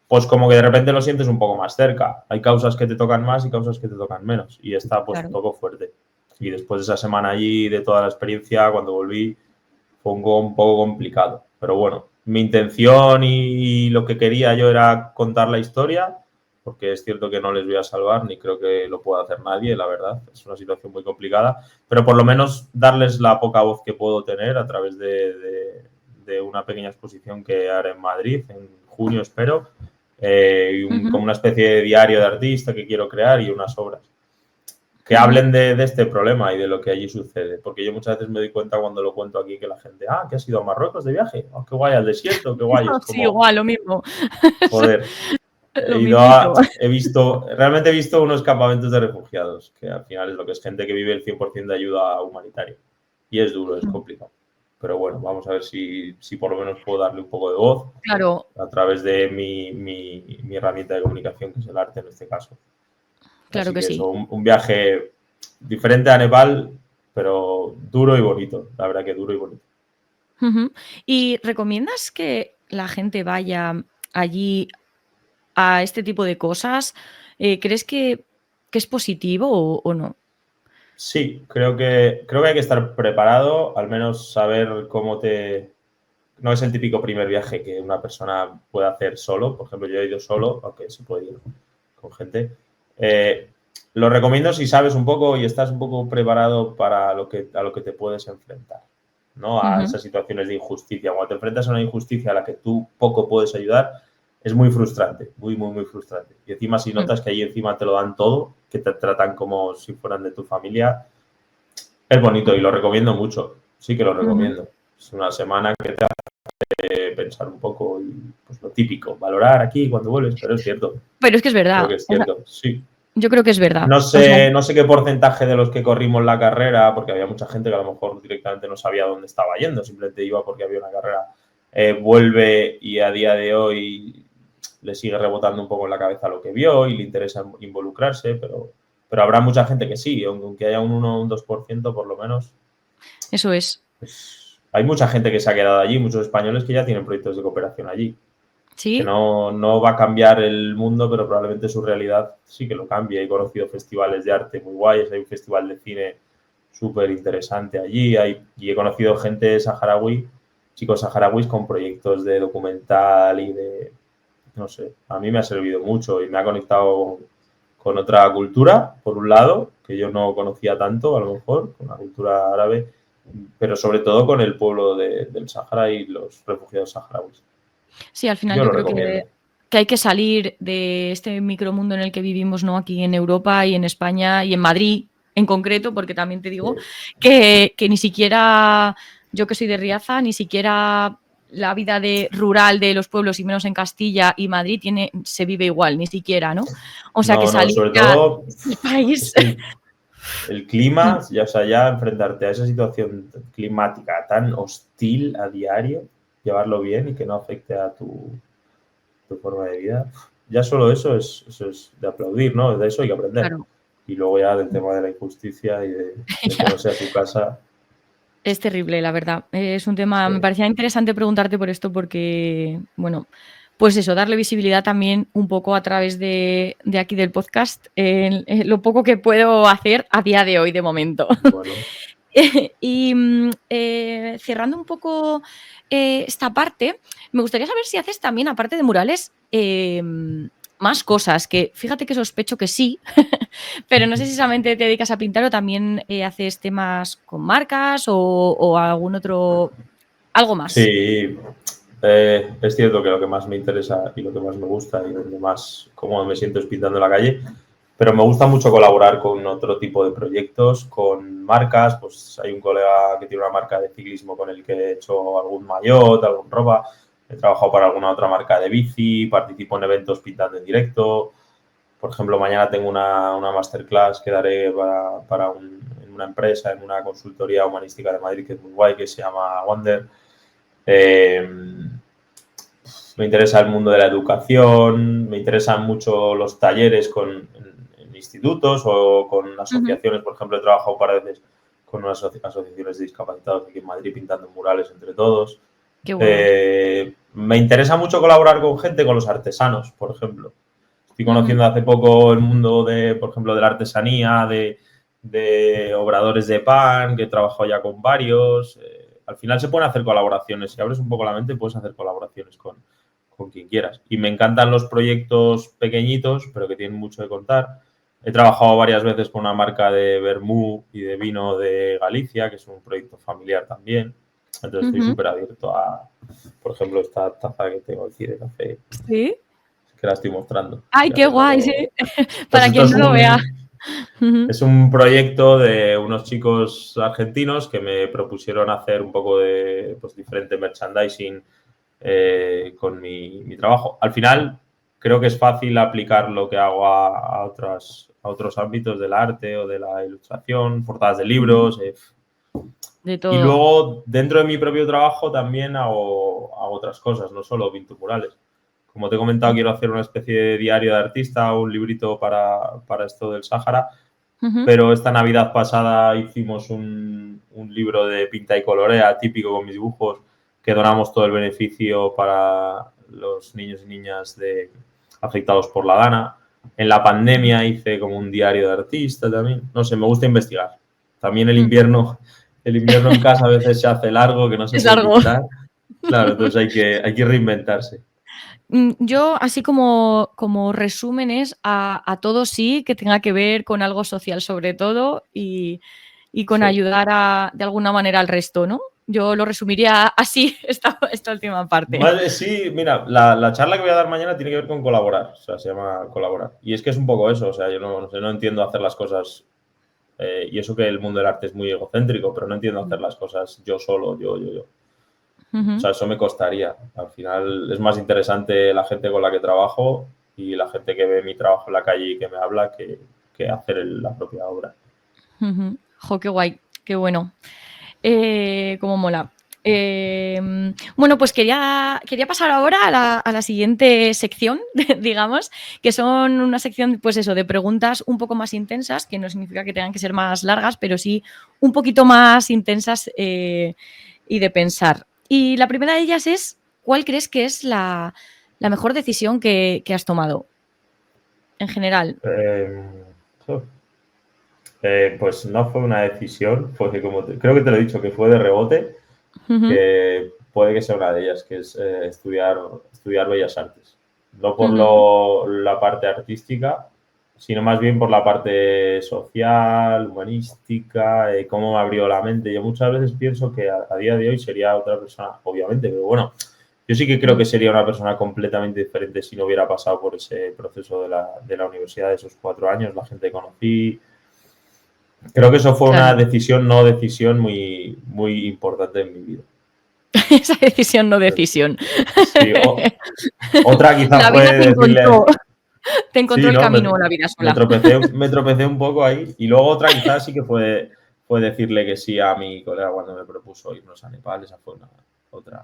pues como que de repente lo sientes un poco más cerca. Hay causas que te tocan más y causas que te tocan menos. Y esta pues Claro. tocó fuerte. Y después de esa semana allí, de toda la experiencia, cuando volví, fue un poco complicado. Pero bueno, mi intención y lo que quería yo era contar la historia, porque es cierto que no les voy a salvar, ni creo que lo pueda hacer nadie, la verdad. Es una situación muy complicada, pero por lo menos darles la poca voz que puedo tener a través de una pequeña exposición que haré en Madrid, en junio espero, como una especie de diario de artista que quiero crear y unas obras que hablen de este problema y de lo que allí sucede. Porque yo muchas veces me doy cuenta cuando lo cuento aquí que la gente, que has ido a Marruecos de viaje, qué guay, al desierto, qué guay. Es Sí, como, igual, lo mismo. joder, Lo mismito. realmente he visto unos campamentos de refugiados, que al final es lo que es gente que vive el 100% de ayuda humanitaria. Y es duro, es complicado. Pero bueno, vamos a ver si por lo menos puedo darle un poco de voz Claro, a través de mi herramienta de comunicación, que es el arte en este caso. claro Así que que sí. eso, un viaje diferente a Nepal, pero duro y bonito. La verdad que duro y bonito. ¿Y recomiendas que la gente vaya allí a este tipo de cosas? ¿Crees que es positivo o no? Sí, creo que hay que estar preparado, al menos saber cómo te... No es el típico primer viaje que una persona puede hacer solo. Por ejemplo, yo he ido solo, aunque se puede ir con gente. Lo recomiendo si sabes un poco y estás un poco preparado para a lo que te puedes enfrentar, ¿no? A Ujú, esas situaciones de injusticia. Cuando te enfrentas a una injusticia a la que tú poco puedes ayudar, es muy frustrante, muy, muy, muy frustrante. Y encima si notas que ahí encima te lo dan todo, que te tratan como si fueran de tu familia, es bonito y lo recomiendo mucho. Sí que lo ujú. recomiendo. Es una semana que te hace pensar un poco y pues lo típico, valorar aquí cuando vuelves, pero es cierto. Pero es que es Creo verdad. que es O sea, cierto, sí. yo creo que es verdad. No O sea, sé qué porcentaje de los que corrimos la carrera, porque había mucha gente que a lo mejor directamente no sabía dónde estaba yendo, simplemente iba porque había una carrera, vuelve y a día de hoy le sigue rebotando un poco en la cabeza lo que vio y le interesa involucrarse, pero habrá mucha gente que sí, aunque haya un 1 o un 2% por lo menos. eso es. Pues, hay mucha gente que se ha quedado allí, muchos españoles que ya tienen proyectos de cooperación allí, que ¿Sí? no va a cambiar el mundo, pero probablemente su realidad sí que lo cambie. He conocido festivales de arte muy guays, hay un festival de cine súper interesante allí, y he conocido gente saharaui, chicos saharauis con proyectos de documental y de, no sé, a mí me ha servido mucho y me ha conectado con otra cultura, por un lado, que yo no conocía tanto, a lo mejor, con la cultura árabe, pero sobre todo con el pueblo del Sáhara y los refugiados saharauis. Sí, al final Yo yo lo creo recomiendo. que hay que salir de este micromundo en el que vivimos, ¿no? Aquí en Europa y en España y en Madrid en concreto, porque también te digo que ni siquiera, yo que soy de Riaza, ni siquiera la vida rural de los pueblos y menos en Castilla y Madrid se vive igual, ni siquiera, ¿no? O sea que No, salir sobre ya todo del país. es que el clima, ya, o sea, ya enfrentarte a esa situación climática tan hostil a diario, llevarlo bien y que no afecte a tu forma de vida, ya solo eso es de aplaudir, ¿no? De eso hay que aprender. Claro. Y luego ya del tema de la injusticia y de que no sea tu casa. Es terrible, la verdad. Es un tema, Sí. me parecía interesante preguntarte por esto porque, bueno, pues eso, darle visibilidad también un poco a través de aquí del podcast, lo poco que puedo hacer a día de hoy de momento. Bueno. Y cerrando un poco esta parte, me gustaría saber si haces también, aparte de murales, más cosas, que fíjate que sospecho que sí, pero no sé si solamente te dedicas a pintar o también haces temas con marcas o algún otro, algo más. Sí, es cierto que lo que más me interesa y lo que más me gusta y donde más cómodo me siento es pintando en la calle, pero me gusta mucho colaborar con otro tipo de proyectos, con marcas. Pues hay un colega que tiene una marca de ciclismo con el que he hecho algún maillot, algún ropa. He trabajado para alguna otra marca de bici, participo en eventos pintando en directo. Por ejemplo, mañana tengo una masterclass que daré en una empresa, en una consultoría humanística de Madrid que es muy guay, que se llama Wonder. Eh, Me interesa el mundo de la educación, me interesan mucho los talleres en institutos o con asociaciones. Por ejemplo, he trabajado un par de veces con unas asociaciones de discapacitados aquí en Madrid pintando murales entre todos. Qué bueno. Me interesa mucho colaborar con gente, con los artesanos, por ejemplo. Estoy Ujú. conociendo hace poco el mundo de, por ejemplo, de la artesanía, de obradores de pan, que he trabajado ya con varios. Al final se pueden hacer colaboraciones. Si abres un poco la mente, puedes hacer colaboraciones con quien quieras. Y me encantan los proyectos pequeñitos, pero que tienen mucho que contar. He trabajado varias veces con una marca de vermú y de vino de Galicia, que es un proyecto familiar también. Entonces estoy súper abierto a, por ejemplo, esta taza que tengo aquí de café, Sí. que la estoy mostrando. Ay, Ya qué que no guay, sí. lo... Pues Para esto quien no lo vea. Ujú. es un proyecto de unos chicos argentinos que me propusieron hacer un poco de pues, diferente merchandising con mi trabajo. Al final, creo que es fácil aplicar lo que hago a otros ámbitos del arte o de la ilustración, portadas de Ujú. libros. De Y todo. luego, dentro de mi propio trabajo, también hago otras cosas, no solo pinto murales. Como te he comentado, quiero hacer una especie de diario de artista o un librito para esto del Sáhara, Ujú. pero esta Navidad pasada hicimos un libro de pinta y colorea típico con mis dibujos, que donamos todo el beneficio para los niños y niñas afectados por la Dana. En la pandemia hice como un diario de artista también. No sé, me gusta investigar. También el invierno en casa a veces se hace largo, que no se Es puede largo. pintar. Claro, entonces hay que reinventarse. Yo, así como resúmenes, a todo sí, que tenga que ver con algo social sobre todo y con Sí. ayudar de alguna manera al resto, ¿no? Yo lo resumiría así, esta última parte. Vale, sí, mira, la charla que voy a dar mañana tiene que ver con colaborar, o sea, se llama colaborar. Y es que es un poco eso, o sea, yo no sé, no entiendo hacer las cosas, y eso que el mundo del arte es muy egocéntrico, pero no entiendo hacer las cosas yo solo, yo. O Ujú, sea, eso me costaría. Al final es más interesante la gente con la que trabajo y la gente que ve mi trabajo en la calle y que me habla que hacer la propia obra. ujú. Jo, qué guay, qué bueno. Cómo mola. Bueno, pues quería pasar ahora a la siguiente sección, digamos, que son una sección, pues eso, de preguntas un poco más intensas, que no significa que tengan que ser más largas, pero sí un poquito más intensas y de pensar. Y la primera de ellas es, ¿cuál crees que es la mejor decisión que has tomado en general? Eh, pues no fue una decisión, fue que creo que te lo he dicho, que fue de rebote, Ujú, que puede que sea una de ellas, que es estudiar Bellas Artes. No por ujú, la parte artística, sino más bien por la parte social, humanística, cómo me abrió la mente. Yo muchas veces pienso que a día de hoy sería otra persona, obviamente, pero bueno, yo sí que creo que sería una persona completamente diferente si no hubiera pasado por ese proceso de la universidad de esos 4 años, la gente que conocí. Creo que eso fue una Claro. decisión, no decisión muy, muy importante en mi vida. Esa decisión, no decisión. Sí, otra quizás La vida fue decirle, te encontró sí, el ¿no? camino o la vida sola. Me tropecé un poco ahí. Y luego otra quizás sí que fue decirle que sí a mi colega cuando me propuso irnos a Nepal. Esa fue otra.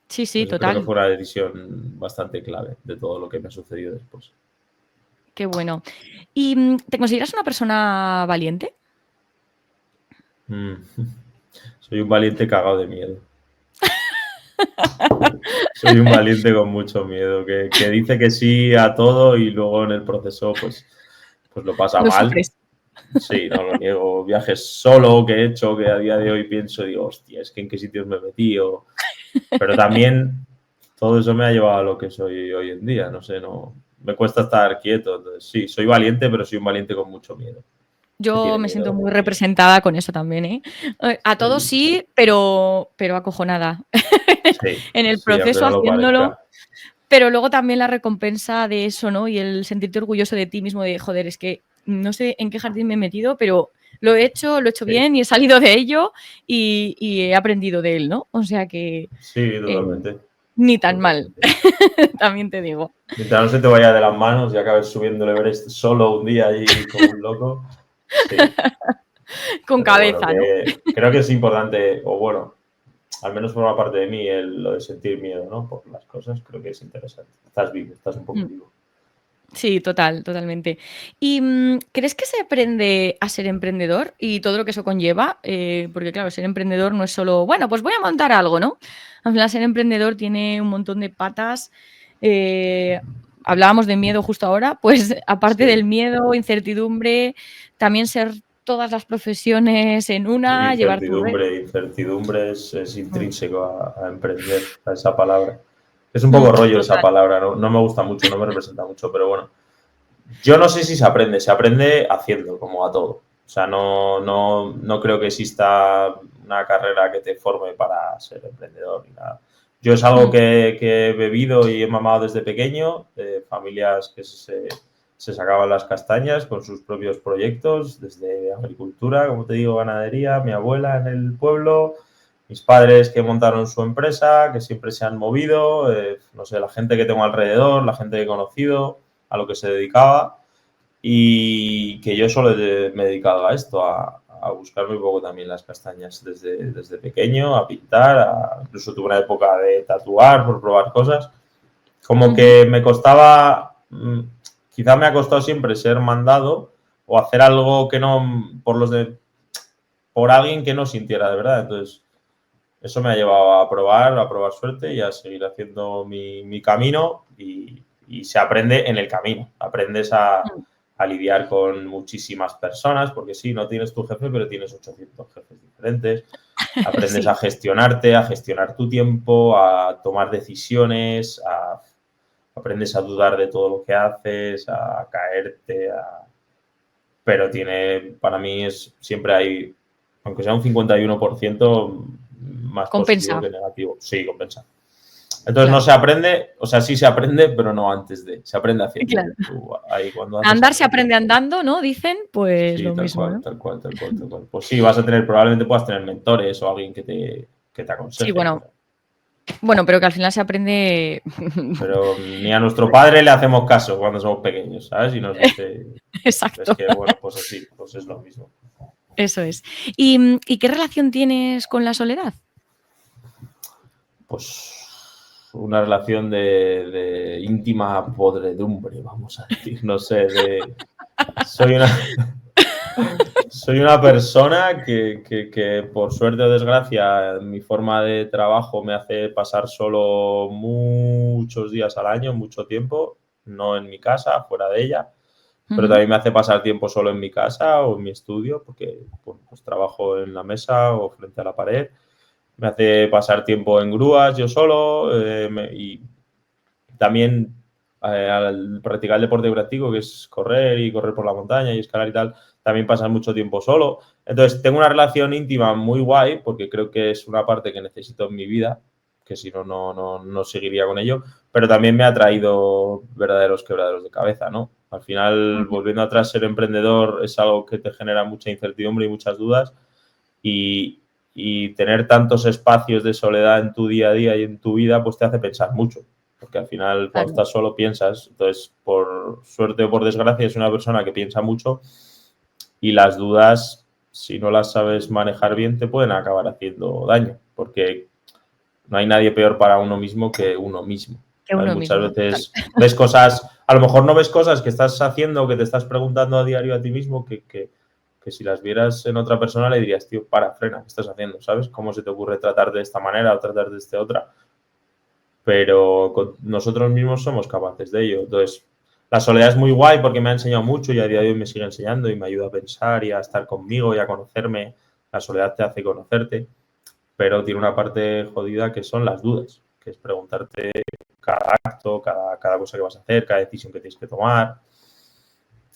Sí, sí, Yo creo que total. fue una decisión bastante clave de todo lo que me ha sucedido después. Qué bueno. ¿Y te consideras una persona valiente? Mm. Soy un valiente cagado de miedo. Soy un valiente con mucho miedo, que dice que sí a todo y luego en el proceso pues lo pasa Lo mal. sufres. Sí, no lo niego. Viajes solo que he hecho, que a día de hoy pienso, digo, hostia, es que en qué sitios me he metido. Pero también todo eso me ha llevado a lo que soy hoy en día. No sé, no me cuesta estar quieto. Entonces, sí, soy valiente, pero soy un valiente con mucho miedo. Que Yo tiene me siento miedo. muy representada con eso también, ¿eh? A todos Sí, sí, pero acojonada. sí, En el sí, aunque proceso no lo haciéndolo, parezca. pero luego también la recompensa de eso, ¿no? Y el sentirte orgulloso de ti mismo de, joder, es que no sé en qué jardín me he metido, pero lo he hecho Sí, bien y he salido de ello y he aprendido de él, ¿no? O sea que sí, eh, totalmente. ni tan mal, Totalmente. también te digo. Mientras no se te vaya de las manos y acabes subiendo el Everest solo un día allí como un loco. Sí, Con pero bueno, cabeza, ¿no? que creo que es importante, o bueno, al menos por una parte de mí, lo de sentir miedo, ¿no? Por las cosas, creo que es interesante. Estás vivo, estás un poco Mm. vivo. Sí, totalmente. ¿Y crees que se aprende a ser emprendedor y todo lo que eso conlleva? Porque claro, ser emprendedor no es solo, bueno, pues voy a montar algo, ¿no? Al final, ser emprendedor tiene un montón de patas. Eh, Hablábamos de miedo justo ahora, pues aparte del Sí, miedo, incertidumbre, también ser todas las profesiones en una, llevar tu red. incertidumbre es Mm, intrínseco a emprender, a esa palabra. Es un poco rollo esa total. palabra, ¿no? No me gusta mucho, no me representa mucho, pero bueno. Yo no sé si se aprende haciendo, como a todo. O sea, no creo que exista una carrera que te forme para ser emprendedor ni nada. Yo es algo Mm, que he bebido y he mamado desde pequeño, de familias que se sacaban las castañas con sus propios proyectos, desde agricultura, como te digo, ganadería, mi abuela en el pueblo, mis padres que montaron su empresa, que siempre se han movido, no sé, la gente que tengo alrededor, la gente que he conocido, a lo que se dedicaba y que yo solo me he dedicado a esto, a buscarme un poco también las castañas desde pequeño, a pintar, incluso tuve una época de tatuar por probar cosas. Como ujú. que me costaba, quizá me ha costado siempre ser mandado o hacer algo que no, por alguien que no sintiera de verdad. Entonces, eso me ha llevado a probar suerte y a seguir haciendo mi camino y se aprende en el camino. Aprendes Mm. a lidiar con muchísimas personas, porque sí, no tienes tu jefe, pero tienes 800 jefes diferentes. Aprendes Sí. a gestionarte, a gestionar tu tiempo, a tomar decisiones, aprendes a dudar de todo lo que haces, a caerte, pero para mí siempre hay, aunque sea un 51% más positivo Compensa, que negativo. Sí, compensa. Entonces no claro. se aprende, o sea, sí se aprende, pero no antes de, se aprende haciendo. Claro. Tú ahí cuando A haces andar se aprendes. aprende andando, ¿no? Dicen, pues Sí, lo tal mismo, cual, ¿no? tal cual, tal cual, tal cual. Pues sí, vas a tener, probablemente puedas tener mentores o alguien que te Sí, aconseje, bueno, pero que al final se aprende. pero ni a nuestro padre le hacemos caso cuando somos pequeños, ¿sabes? Y nos dice, es Exacto, que, bueno, pues así, pues es lo mismo. eso es. ¿Y qué relación tienes con la soledad? Pues una relación de íntima podredumbre, vamos a decir, no sé, soy una, soy una persona que por suerte o desgracia mi forma de trabajo me hace pasar solo muchos días al año, mucho tiempo, no en mi casa, fuera de ella, pero Ujú. también me hace pasar tiempo solo en mi casa o en mi estudio, porque bueno, pues trabajo en la mesa o frente a la pared. Me hace pasar tiempo en grúas yo solo y también al practicar el deporte práctico, que es correr y correr por la montaña y escalar y tal, también pasas mucho tiempo solo. Entonces, tengo una relación íntima muy guay porque creo que es una parte que necesito en mi vida, que si no, no seguiría con ello, pero también me ha traído verdaderos quebraderos de cabeza, ¿no? Al final, Ujú. volviendo atrás, ser emprendedor es algo que te genera mucha incertidumbre y muchas dudas y tener tantos espacios de soledad en tu día a día y en tu vida, pues te hace pensar mucho. Porque al final, cuando Claro, estás solo, piensas. Entonces, por suerte o por desgracia, es una persona que piensa mucho y las dudas, si no las sabes manejar bien, te pueden acabar haciendo daño. Porque no hay nadie peor para uno mismo que uno mismo. que ¿Sabes? uno Muchas mismo, total. veces ves cosas, a lo mejor no ves cosas que estás haciendo o que te estás preguntando a diario a ti mismo que si las vieras en otra persona le dirías, tío, frena, ¿qué estás haciendo? ¿Sabes? ¿Cómo se te ocurre tratar de esta manera o tratar de esta otra? Pero con nosotros mismos somos capaces de ello. Entonces, la soledad es muy guay porque me ha enseñado mucho y a día de hoy me sigue enseñando y me ayuda a pensar y a estar conmigo y a conocerme. La soledad te hace conocerte, pero tiene una parte jodida que son las dudas, que es preguntarte cada acto, cada cosa que vas a hacer, cada decisión que tienes que tomar.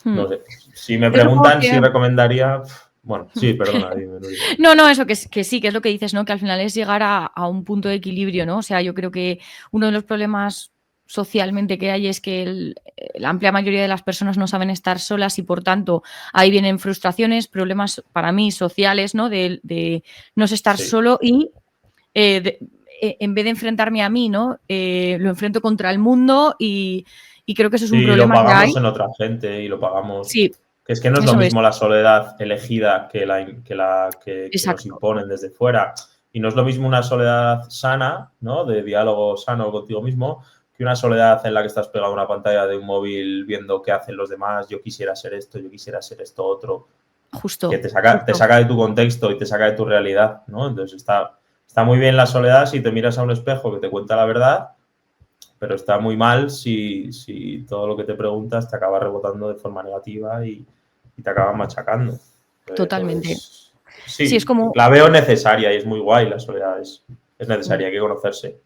Mm. No sé, si me Yo supongo preguntan si que recomendaría, bueno, sí, perdona, dime, Nuria. no, no, eso que sí, que es lo que dices, ¿no? Que al final es llegar a un punto de equilibrio, ¿no? O sea, yo creo que uno de los problemas socialmente que hay es que la amplia mayoría de las personas no saben estar solas y por tanto ahí vienen frustraciones, problemas para mí sociales, ¿no? De no sé estar Sí. solo y de, en vez de enfrentarme a mí, ¿no? Lo enfrento contra el mundo y creo que eso es un Sí, lo problema que pagamos hay. en otra gente y lo pagamos. Sí, Que es que no es lo eso es, mismo la soledad elegida que nos exacto, imponen desde fuera. Y no es lo mismo una soledad sana, ¿no? De diálogo sano contigo mismo, que una soledad en la que estás pegado a una pantalla de un móvil viendo qué hacen los demás, yo quisiera ser esto, yo quisiera ser esto otro, que justo, te justo, saca de tu contexto y te saca de tu realidad, ¿no? Entonces está muy bien la soledad si te miras a un espejo que te cuenta la verdad, pero está muy mal si todo lo que te preguntas te acaba rebotando de forma negativa y te acaba machacando. totalmente. Entonces, Sí, es sí, como, la veo necesaria y es muy guay la soledad, es necesaria, hay que conocerse,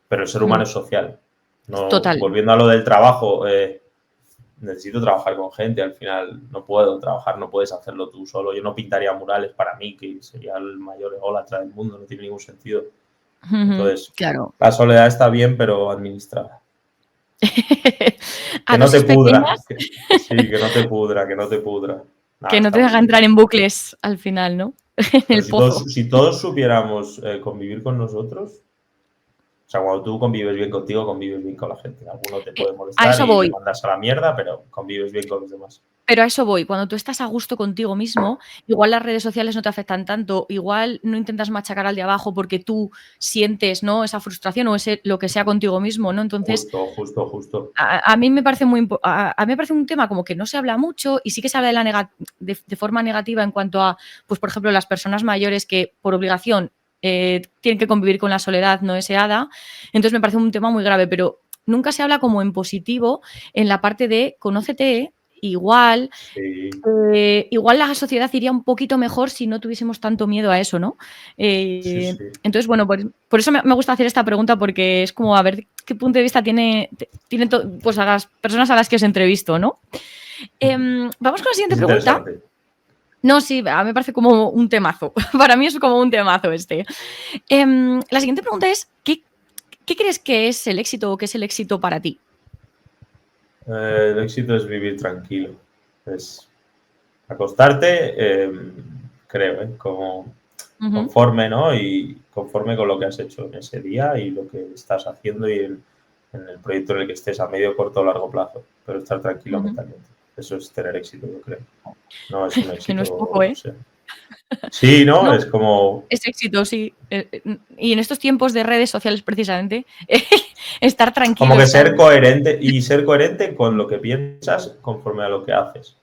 pero el ser humano es social. No, total. volviendo a lo del trabajo, necesito trabajar con gente, al final no puedo trabajar, no puedes hacerlo tú solo. Yo no pintaría murales para mí, que sería el mayor ególatra del mundo, no tiene ningún sentido. Ujú, Entonces, claro. la soledad está bien, pero administrada. A Que no te dosis pudra. pequeñas Sí, que no te pudra, que no te pudra. Nada, que no está te muy haga bien. entrar en bucles al final, ¿no? En Pero el pozo. si todos supiéramos convivir con nosotros, o sea, cuando tú convives bien contigo, convives bien con la gente. Alguno te puede A molestar eso y le voy. mandas a la mierda, pero convives bien con los demás. Pero a eso voy, cuando tú estás a gusto contigo mismo, igual las redes sociales no te afectan tanto, igual no intentas machacar al de abajo porque tú sientes, ¿no? Esa frustración o ese lo que sea contigo mismo, ¿no? Entonces, Justo, justo, justo. a mí me parece a mí me parece un tema como que no se habla mucho y sí que se habla de forma negativa en cuanto a, pues, por ejemplo, las personas mayores que por obligación tienen que convivir con la soledad no deseada. Entonces me parece un tema muy grave, pero nunca se habla como en positivo en la parte de conócete, igual Sí, igual la sociedad iría un poquito mejor si no tuviésemos tanto miedo a eso, ¿no? sí, sí. Entonces, bueno, por eso me gusta hacer esta pregunta, porque es como a ver qué punto de vista tienen pues a las personas a las que os entrevisto, ¿no? Vamos con la siguiente Es pregunta. interesante. No, sí, a mí me parece como un temazo. Para mí es como un temazo este. La siguiente pregunta es, ¿qué crees que es el éxito o qué es el éxito para ti? El éxito es vivir tranquilo. Es acostarte, creo, como Ujú, conforme, ¿no? Y conforme con lo que has hecho en ese día y lo que estás haciendo y en el proyecto en el que estés a medio, corto o largo plazo, pero estar tranquilo ujú. mentalmente. Eso es tener éxito, yo creo. No es un Que no es éxito, poco, no ¿eh? sé. Sí, ¿no? No, Es como, es éxito, sí. Y en estos tiempos de redes sociales, precisamente, estar como tranquilo, que estar. ser coherente y ser coherente con lo que piensas conforme a lo que haces.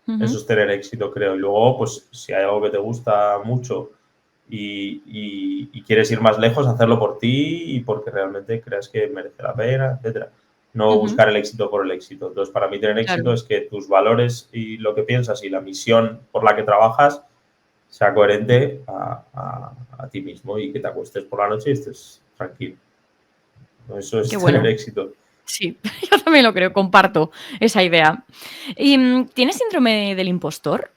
Eso Ujú, es tener éxito, creo. Y luego, pues, si hay algo que te gusta mucho y quieres ir más lejos, hacerlo por ti y porque realmente creas que merece la pena, etcétera. No ujú, buscar el éxito por el éxito. Entonces, para mí tener éxito claro. es que tus valores y lo que piensas y la misión por la que trabajas sea coherente a ti mismo y que te acuestes por la noche y estés tranquilo. Eso Qué es tener bueno. éxito. Sí, yo también lo creo, comparto esa idea. Y, ¿tienes síndrome del impostor?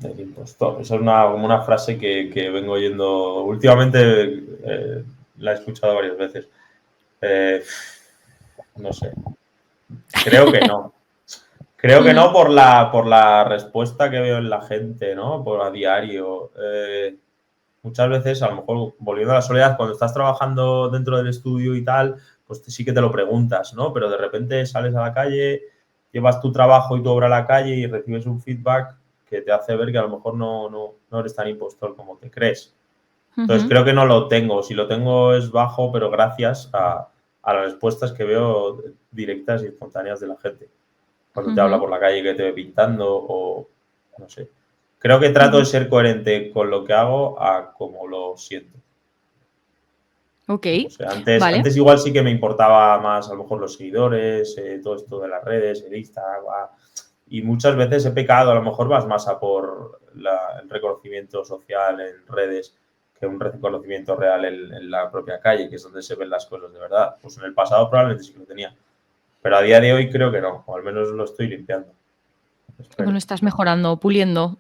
Del impostor. Esa es como una frase que vengo oyendo últimamente, la he escuchado varias veces. Eh, no sé. Creo que no. Creo que Ujú, no por la respuesta que veo en la gente, ¿no? Por a diario. Muchas veces, a lo mejor, volviendo a la soledad, cuando estás trabajando dentro del estudio y tal, pues sí que te lo preguntas, ¿no? Pero de repente sales a la calle, llevas tu trabajo y tu obra a la calle y recibes un feedback que te hace ver que a lo mejor no eres tan impostor como te crees. Entonces ujú, creo que no lo tengo. Si lo tengo es bajo, pero gracias a las respuestas que veo directas y espontáneas de la gente. Cuando te habla ujú, por la calle que te ve pintando o no sé. Creo que trato de ujú. ser coherente con lo que hago a como lo siento. No Okey, sé, antes, vale. antes igual sí que me importaba más a lo mejor los seguidores, todo esto de las redes, el Instagram, y muchas veces he pecado, a lo mejor vas más a por el reconocimiento social en redes que un reconocimiento real en la propia calle, que es donde se ven las cosas de verdad. Pues en el pasado probablemente sí que lo tenía, pero a día de hoy creo que no, o al menos lo estoy limpiando. Espero. Bueno, estás mejorando, puliendo.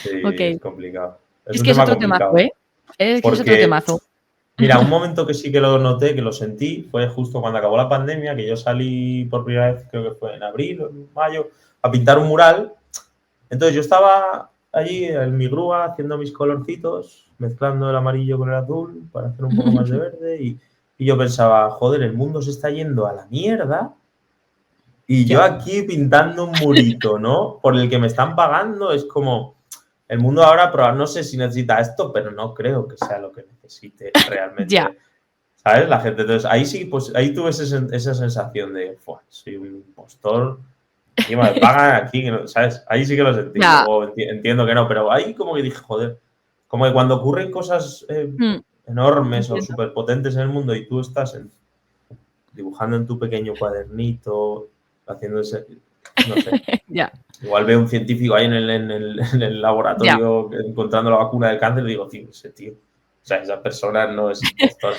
Sí, es Okey. complicado. Es Es un que es tema otro temazo, complicado, ¿eh? Es que es otro porque temazo. mira, un momento que sí que lo noté, que lo sentí, fue justo cuando acabó la pandemia, que yo salí por primera vez, creo que fue en abril o en mayo, a pintar un mural. Entonces yo estaba allí en mi grúa haciendo mis colorcitos, mezclando el amarillo con el azul para hacer un poco más de verde y yo pensaba, joder, el mundo se está yendo a la mierda y yo Ya, aquí pintando un murito, ¿no? Por el que me están pagando, es como, el mundo ahora, pero no sé si necesita esto, pero no creo que sea lo que necesite ya. realmente. ¿Sabes? La gente, entonces ahí sí, pues ahí tuve esa sensación de, "Fua, soy un impostor, encima me pagan aquí", ¿sabes? Ahí sí que lo sentí, Ya. luego entiendo que no, pero ahí como que dije, joder, como que cuando ocurren cosas Mm, enormes o entiendo. súper potentes en el mundo y tú estás dibujando en tu pequeño cuadernito, haciendo ese, no sé, Ya, igual veo un científico ahí en el ya. laboratorio encontrando la vacuna del cáncer y digo, tío, ese tío, o sea, esa persona no es impostora.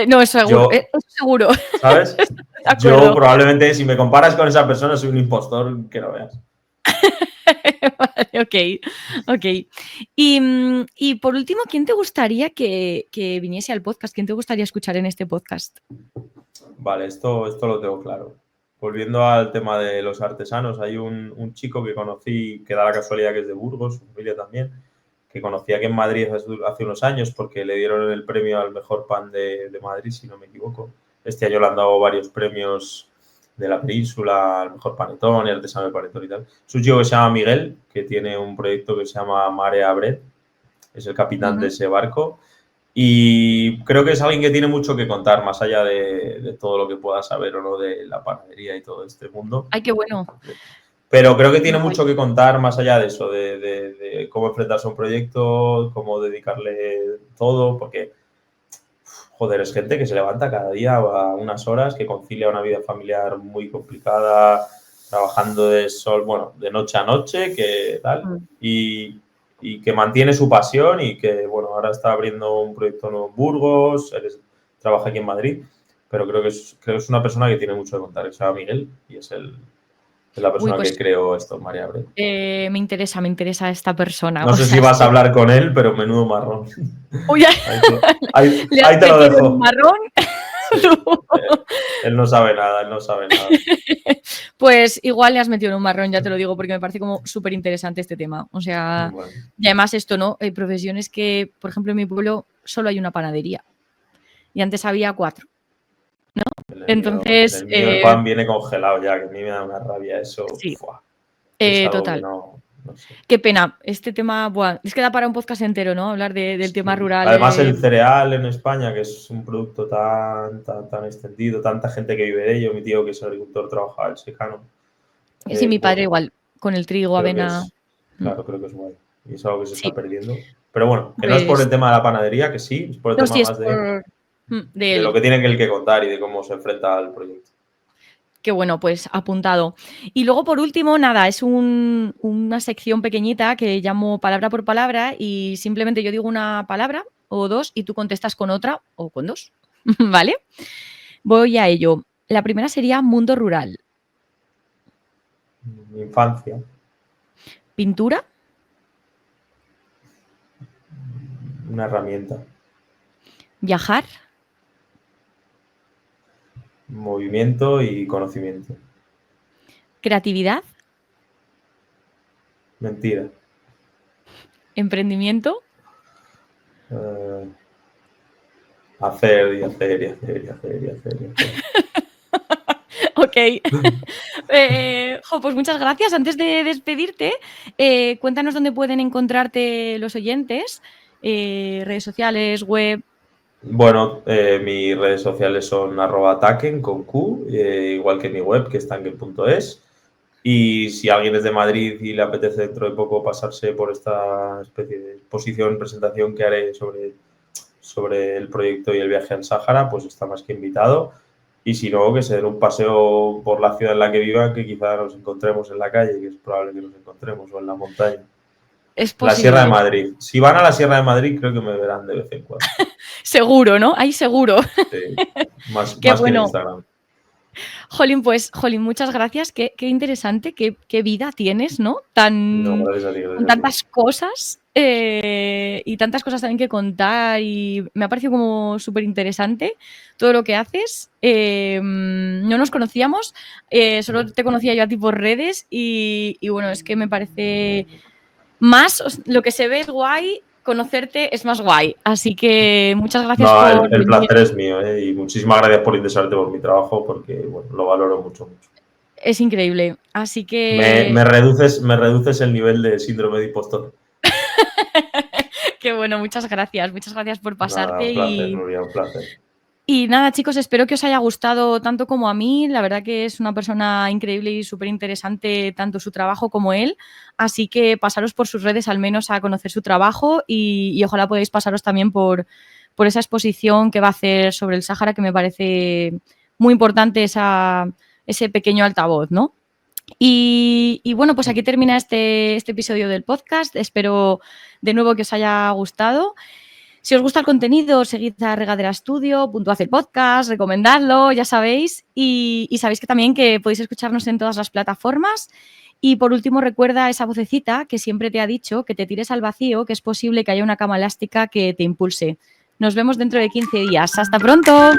No, es seguro, Yo, eso seguro. ¿sabes? Estoy de Yo acuerdo. probablemente, si me comparas con esa persona, soy un impostor que no veas. Vale, okey, okey. Y por último, ¿quién te gustaría que viniese al podcast? ¿Quién te gustaría escuchar en este podcast? Vale, esto lo tengo claro. Volviendo al tema de los artesanos, hay un chico que conocí, que da la casualidad que es de Burgos, su familia también, que conocí aquí en Madrid hace unos años porque le dieron el premio al mejor pan de Madrid, si no me equivoco. Este año le han dado varios premios de la península, al mejor panetón y artesano de panetón y tal. Es un chico que se llama Miguel, que tiene un proyecto que se llama Marea Bread, es el capitán de Ujú. ese barco. Y creo que es alguien que tiene mucho que contar, más allá de todo lo que pueda saber o no de la panadería y todo este mundo. Ay, qué bueno. Pero creo que tiene Guay. mucho que contar más allá de eso, de cómo enfrentarse a un proyecto, cómo dedicarle todo, porque, joder, es gente que se levanta cada día a unas horas, que concilia una vida familiar muy complicada, trabajando de sol, bueno, de noche a noche, que tal, Mm. y que mantiene su pasión y que, bueno, ahora está abriendo un proyecto nuevo en Burgos, trabaja aquí en Madrid, pero creo que es una persona que tiene mucho que contar, que se llama Miguel y es la Uy, persona que pues, creó esto, María Abreu. me interesa esta persona. No O sé sea, si es vas a que hablar con él, pero menudo marrón. uy, Ahí te lo, ahí, le has ahí te lo metido en un dejo. marrón. Sí. Él no sabe nada, él no sabe nada. Pues igual le has metido en un marrón, ya te lo digo, porque me parece como súper interesante este tema. O sea, Bueno, y además esto, ¿no? Hay profesiones que, por ejemplo, en mi pueblo solo hay una panadería y antes había 4. en Entonces, el mío el pan viene congelado ya, que a mí me da una rabia eso. sí, Fua, es algo que total. no sé. Qué pena. Este tema, buah, es que da para un podcast entero, ¿no? Hablar del tema Sí. rural. Además, el cereal en España, que es un producto tan extendido, tanta gente que vive de ello, mi tío que es agricultor trabaja el secano. Sí, mi padre Bueno, igual, con el trigo, creo que avena. es, Mm, claro, creo que es guay. Y es algo que se está sí, perdiendo. Pero bueno, que no es por pues el tema de la panadería, que sí, es por el no, tema sí es más por de de lo él. que tiene que el que contar y de cómo se enfrenta al proyecto. Qué bueno, pues apuntado. Y luego, por último, nada, es una sección pequeñita que llamo palabra por palabra y simplemente yo digo una palabra o 2 y tú contestas con otra o con 2, ¿vale? Voy a ello. La primera sería mundo rural. Infancia. Pintura. Una herramienta. Viajar. Movimiento y conocimiento. Creatividad. Mentira. Emprendimiento. Hacer y hacer y hacer y hacer y hacer y hacer. Ok. Pues muchas gracias. Antes de despedirte, cuéntanos dónde pueden encontrarte los oyentes, redes sociales, web. Bueno, mis redes sociales son @taken con Q, igual que mi web, que es tanken.es. Y si alguien es de Madrid y le apetece dentro de poco pasarse por esta especie de exposición, presentación que haré sobre el proyecto y el viaje al Sáhara, pues está más que invitado. Y si no, que se den un paseo por la ciudad en la que vivan, que quizá nos encontremos en la calle, que es probable que nos encontremos, o en la montaña. Es La Sierra de posible. Madrid. Si van a la Sierra de Madrid, creo que me verán de vez en cuando. Seguro, ¿no? Ahí seguro. Sí, más Qué que en bueno. Instagram. Jolín, pues, Jolín, muchas gracias. Qué interesante, qué vida tienes, ¿no? No, Con gracias a ti. tantas cosas y tantas cosas también que contar. Y me ha parecido como súper interesante todo lo que haces. No nos conocíamos, solo te conocía yo a ti por redes y bueno, es que me parece más, lo que se ve es guay. Conocerte es más guay, así que muchas gracias No, por el venir. placer es mío, y muchísimas gracias por interesarte por mi trabajo porque bueno, lo valoro mucho, mucho. Es increíble, así que... Me reduces el nivel de síndrome de impostor. Qué bueno, muchas gracias por Nada, pasarte un placer, Nuria, un placer. y nada, chicos, espero que os haya gustado tanto como a mí. La verdad que es una persona increíble y súper interesante tanto su trabajo como él, así que pasaros por sus redes al menos a conocer su trabajo y ojalá podáis pasaros también por esa exposición que va a hacer sobre el Sáhara, que me parece muy importante ese pequeño altavoz, ¿no? Y bueno, pues aquí termina este episodio del podcast. Espero de nuevo que os haya gustado. Si os gusta el contenido, seguid a Regadera Studio, puntuad el podcast, recomendadlo, ya sabéis. Y sabéis que también que podéis escucharnos en todas las plataformas. Y por último, recuerda esa vocecita que siempre te ha dicho que te tires al vacío, que es posible que haya una cama elástica que te impulse. Nos vemos dentro de 15 días. ¡Hasta pronto!